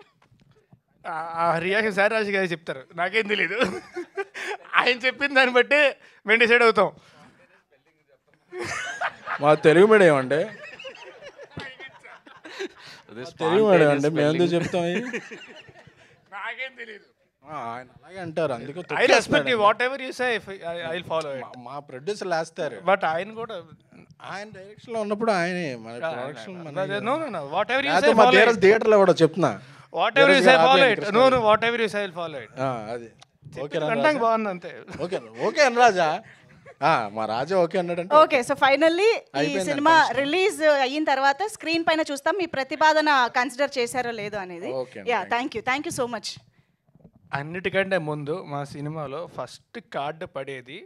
ఆ రియాక్షన్ సార్ రాజు గారు చెప్తారు, నాకేం తెలియదు. ఆయన చెప్పిన దాన్ని బట్టి మేము డిసైడ్ అవుతాం. మా తెలుగు మీడియం అండి, తెలుగు మీడియం అండి, మేము ఎందుకు చెప్తాం? నాకేం తెలియదు. ఆయన అలాగే అంటారు, అందుకే I respect you, what ever you say I will follow it. మా ప్రొడ్యూసర్లు వేస్తారు, బట్ ఆయన కూడా ఆయన డైరెక్షన్లో ఉన్నప్పుడు ఆయనే మన production. Know what ever you say మా థియేటర్లో కూడా చెప్తున్నా, what ever you say follow it. Know what ever you say I will follow it. అది ఓకే అంటే బాగుంది అంతే. ఓకే అని రాజా, మా రాజా ఓకే అన్నాడంటే ఓకే. సో ఫైనల్లీ ఈ సినిమా రిలీజ్ అయిన తర్వాత స్క్రీన్ పైన చూస్తాం మీ ప్రతిపాదన కన్సిడర్ చేశారో లేదో అనేది. Yeah, thank you so much. అన్నిటికంటే ముందు మా సినిమాలో ఫస్ట్ కార్డు పడేది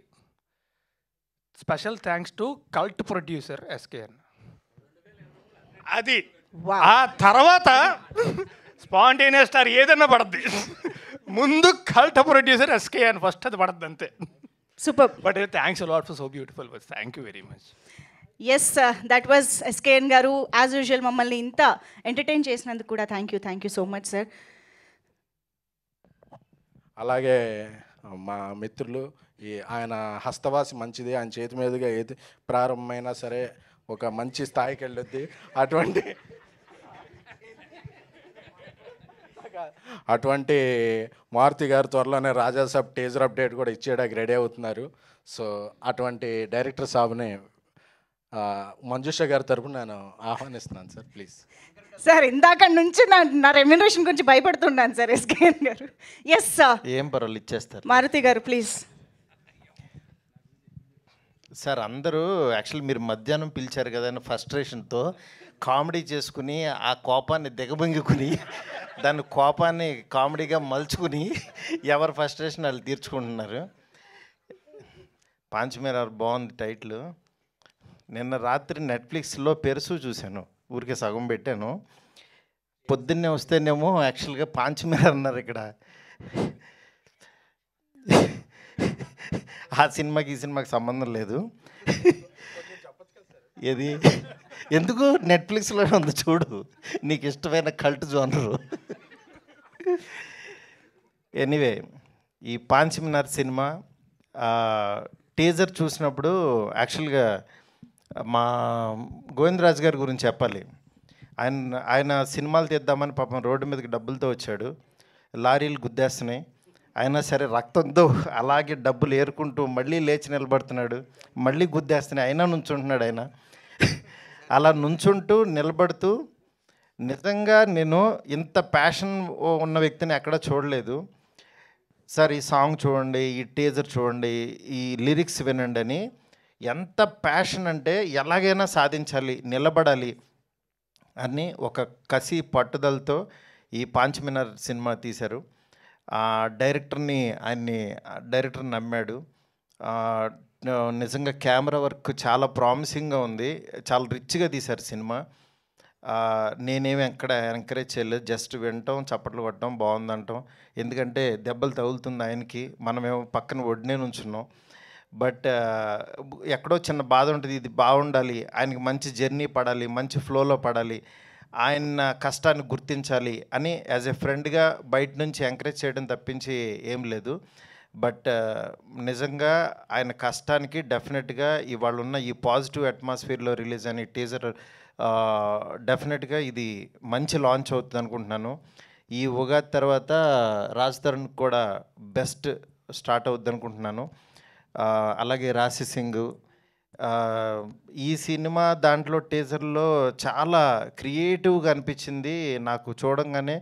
special thanks to cult producer SKN. అది ఆ తర్వాత స్పాంటేనియస్ స్టార్ ఏదన్నా పడద్ది, ముందు కల్ట్ ప్రొడ్యూసర్ ఎస్కేఎన్ ఫస్ట్ అది పడద్ది అంతే. Super. But thanks a lot for so beautiful words. Thank you very much. Yes, that was SKN garu. As usual మమ్మల్ని ఇంత ఎంటర్టైన్ చేసినందుకు కూడా thank you so much sir. అలాగే మా మిత్రులు, ఆయన హస్తవాసి మంచిది, ఆయన చేతి మీదుగా ఏది ప్రారంభమైనా సరే ఒక మంచి స్థాయికి వెళ్ళొద్ది. అటువంటి మారుతి గారు త్వరలోనే రాజాసాబ్ టీజర్ అప్డేట్ కూడా ఇచ్చేయడానికి రెడీ అవుతున్నారు. సో అటువంటి డైరెక్టర్ సాబ్ని మంజుష గారి తరపున నేను ఆహ్వానిస్తున్నాను సార్, ప్లీజ్. సార్ ఇందాక నుంచి నా రెమ్యునరేషన్ గురించి భయపడుతున్నాను సార్ ఎస్కేఎన్ గారు. ఎస్ సార్, ఏం పర్వాలేదు ఇచ్చేస్తారు. మారుతి గారు ప్లీజ్. సార్ అందరూ యాక్చువల్లీ మీరు మధ్యాహ్నం పిలిచారు కదా అని ఫ్రస్ట్రేషన్తో కామెడీ చేసుకుని ఆ కోపాన్ని దిగబొంగుకుని దాని కోపాన్ని కామెడీగా మలుచుకుని ఎవరి ఫ్రస్ట్రేషన్ వాళ్ళు తీర్చుకుంటున్నారు. పాంచమేర బాగుంది టైటిల్. నిన్న రాత్రి నెట్ఫ్లిక్స్లో పెరుసు చూశాను, ఊరికే సగం పెట్టాను. పొద్దున్నే వస్తేనేమో యాక్చువల్గా పాంచమేర అన్నారు ఇక్కడ. ఆ సినిమాకి ఈ సినిమాకి సంబంధం లేదు. ఏది ఎందుకు నెట్ఫ్లిక్స్లోనే ఉంది చూడు, నీకు ఇష్టమైన కల్ట్ జోనరు. ఎనీవే, ఈ పాంచమేర సినిమా టీజర్ చూసినప్పుడు యాక్చువల్గా మా గోవిందరాజు గారి గురించి చెప్పాలి. ఆయన సినిమాలు తీద్దామని పాపం రోడ్డు మీదకి డబ్బులతో వచ్చాడు, లారీలు గుద్దేస్తున్నాయి, అయినా సరే రక్తంతో అలాగే డబ్బులు ఏరుకుంటూ మళ్ళీ లేచి నిలబడుతున్నాడు, మళ్ళీ గుద్దేస్తున్నాయి, అయినా నుంచుంటున్నాడు ఆయన. అలా నుంచుంటూ నిలబడుతూ నిజంగా నేను ఇంత ప్యాషన్ ఉన్న వ్యక్తిని ఎక్కడా చూడలేదు. సార్ ఈ సాంగ్ చూడండి, ఈ టీజర్ చూడండి, ఈ లిరిక్స్ వినండి అని ఎంత ప్యాషన్ అంటే ఎలాగైనా సాధించాలి, నిలబడాలి అని ఒక కసి పట్టుదలతో ఈ పాంచమేర సినిమా తీశారు. డైరెక్టర్ని నమ్మాడు. నిజంగా కెమెరా వర్క్ చాలా ప్రామిసింగ్గా ఉంది, చాలా రిచ్గా తీశారు సినిమా. నేనేమి ఎక్కడ ఎంకరేజ్ చేయలేదు, జస్ట్ వినటం, చప్పట్లు కొట్టడం, బాగుందంటాం. ఎందుకంటే దెబ్బలు తగులుతుంది ఆయనకి, మనమేమో పక్కన ఒడినే నుంచున్నాం. బట్ ఎక్కడో చిన్న బాధ ఉంటుంది, ఇది బాగుండాలి, ఆయనకి మంచి జర్నీ పడాలి, మంచి ఫ్లోలో పడాలి, ఆయన కష్టాన్ని గుర్తించాలి అని యాజ్ ఎ ఫ్రెండ్గా బయట నుంచి ఎంకరేజ్ చేయడం తప్పించి ఏం లేదు. బట్ నిజంగా ఆయన కష్టానికి డెఫినెట్గా ఇవాళ ఉన్న ఈ పాజిటివ్ అట్మాస్ఫియర్లో రిలీజ్ అయిన టీజర్ డెఫినెట్గా ఇది మంచి లాంచ్ అవుతుంది అనుకుంటున్నాను. ఈ ఉగాది తర్వాత రాజ్ తరుణ్ కూడా బెస్ట్ స్టార్ట్ అవుద్ది అనుకుంటున్నాను. అలాగే రాశి సింగ్ ఈ సినిమా దాంట్లో టీజర్లో చాలా క్రియేటివ్గా అనిపించింది నాకు. చూడంగానే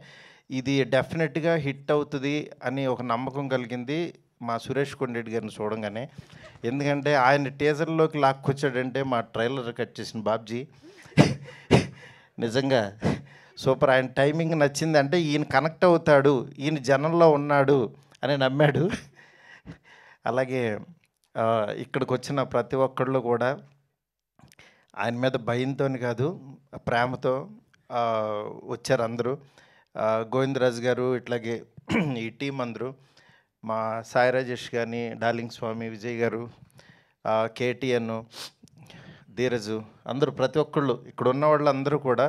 ఇది డెఫినెట్గా హిట్ అవుతుంది అని ఒక నమ్మకం కలిగింది మా సురేష్ కొండరెడ్డి గారిని చూడంగానే. ఎందుకంటే ఆయన టీజర్లోకి లాక్కొచ్చాడంటే మా ట్రైలర్ కట్ చేసిన బాబ్జీ నిజంగా సూపర్. ఆయన టైమింగ్ నచ్చింది, అంటే ఈయన కనెక్ట్ అవుతాడు, ఈయన జనంలో ఉన్నాడు అని నమ్మాడు. అలాగే ఇక్కడికి వచ్చిన ప్రతి ఒక్కళ్ళు కూడా ఆయన మీద భయంతో కాదు, ప్రేమతో వచ్చారు అందరూ. గోవిందరాజు గారు, ఇట్లాగే ఈ టీం అందరూ, మా సాయి రాజేష్ కానీ, డార్లింగ్ స్వామి, విజయ్ గారు, కేటీఎన్, ధీరజు, అందరూ ప్రతి ఒక్కళ్ళు ఇక్కడ ఉన్న వాళ్ళు అందరూ కూడా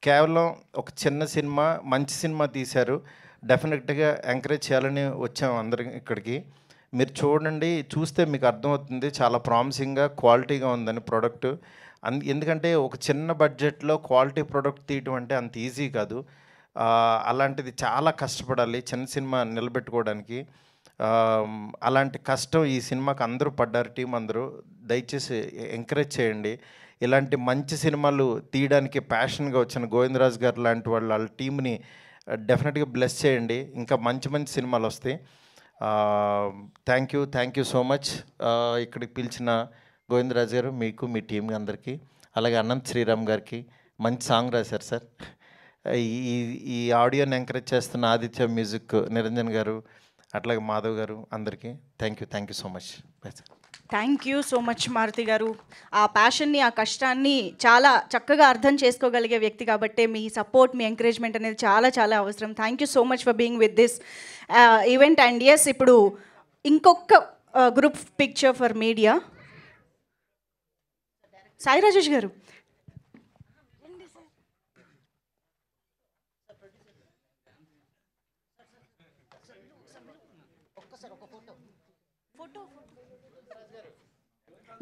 కేవలం ఒక చిన్న సినిమా, మంచి సినిమా తీశారు. డెఫినెట్గా ఎంకరేజ్ చేయాలని వచ్చాము అందరం ఇక్కడికి. మీరు చూడండి, చూస్తే మీకు అర్థమవుతుంది చాలా ప్రామిసింగ్గా, క్వాలిటీగా ఉందని ప్రోడక్ట్. ఎందుకంటే ఒక చిన్న బడ్జెట్లో క్వాలిటీ ప్రోడక్ట్ తీయటం అంటే అంత ఈజీ కాదు. అలాంటిది చాలా కష్టపడాలి చిన్న సినిమా నిలబెట్టుకోవడానికి. అలాంటి కష్టం ఈ సినిమాకి అందరూ పడ్డారు, టీం అందరూ. దయచేసి ఎంకరేజ్ చేయండి. ఇలాంటి మంచి సినిమాలు తీయడానికి ప్యాషన్గా వచ్చిన గోవిందరాజు గారు లాంటి వాళ్ళ టీంని డెఫినెట్గా బ్లెస్ చేయండి. ఇంకా మంచి మంచి సినిమాలు వస్తాయి. Thank you so much. ఇక్కడికి పిలిచిన గోవిందరాజు గారు, మీకు, మీ టీం అందరికీ, అలాగే అనంత్ శ్రీరామ్ గారికి మంచి సాంగ్ రాశారు సార్. ఈ ఆడియోని ఎంకరేజ్ చేస్తున్న ఆదిత్య మ్యూజిక్ నిరంజన్ గారు, అట్లాగే మాధవ్ గారు, అందరికీ thank you so much. Thank you so much Maruti garu. ఆ ప్యాషన్ని, ఆ కష్టాన్ని చాలా చక్కగా అర్థం చేసుకోగలిగే వ్యక్తి కాబట్టి మీ సపోర్ట్, మీ ఎంకరేజ్మెంట్ అనేది చాలా చాలా అవసరం. Thank you so much for being with this event. And yes, ఇప్పుడు ఇంకొక group picture for media. Sai Rajesh garu,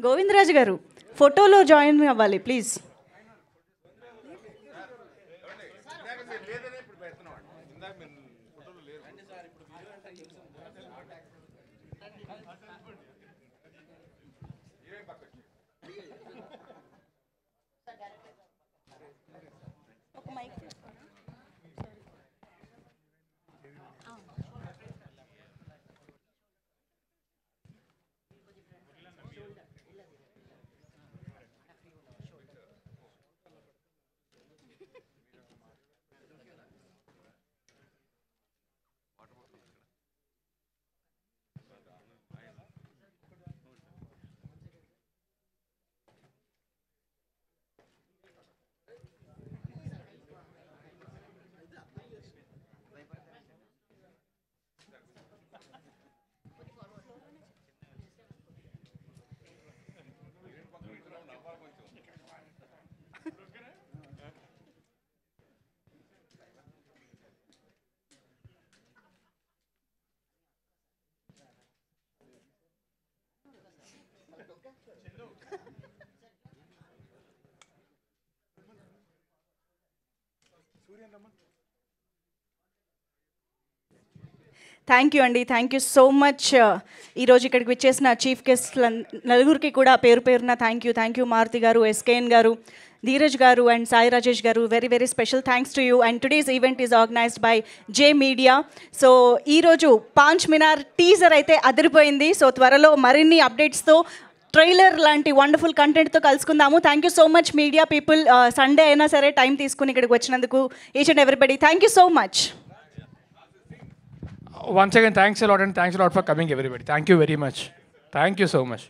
Govindaraju garu ఫోటోలో జాయిన్ అవ్వాలి ప్లీజ్. థ్యాంక్ యూ అండి, థ్యాంక్ యూ సో మచ్. ఈరోజు ఇక్కడికి వచ్చేసిన చీఫ్ గెస్ట్ నలుగురికి కూడా పేరు పేరున థ్యాంక్ యూ మారుతి గారు, ఎస్కేఎన్ గారు, ధీరజ్ గారు అండ్ సాయి రాజేష్ గారు. Very very special thanks to you. And today's event is organised by J media. So ఈరోజు పాంచ్ మినార్ టీజర్ అయితే అదిరిపోయింది. సో త్వరలో మరిన్ని అప్డేట్స్తో ట్రైలర్ లాంటి వండర్ఫుల్ కంటెంట్తో కలుసుకుందాము. Thank you so much media people. Sunday అయినా సరే టైం తీసుకుని ఇక్కడికి వచ్చినందుకు each and everybody thank you so much. Once again, thanks a lot and thanks a lot for coming, everybody. Thank you very much. Thank you so much.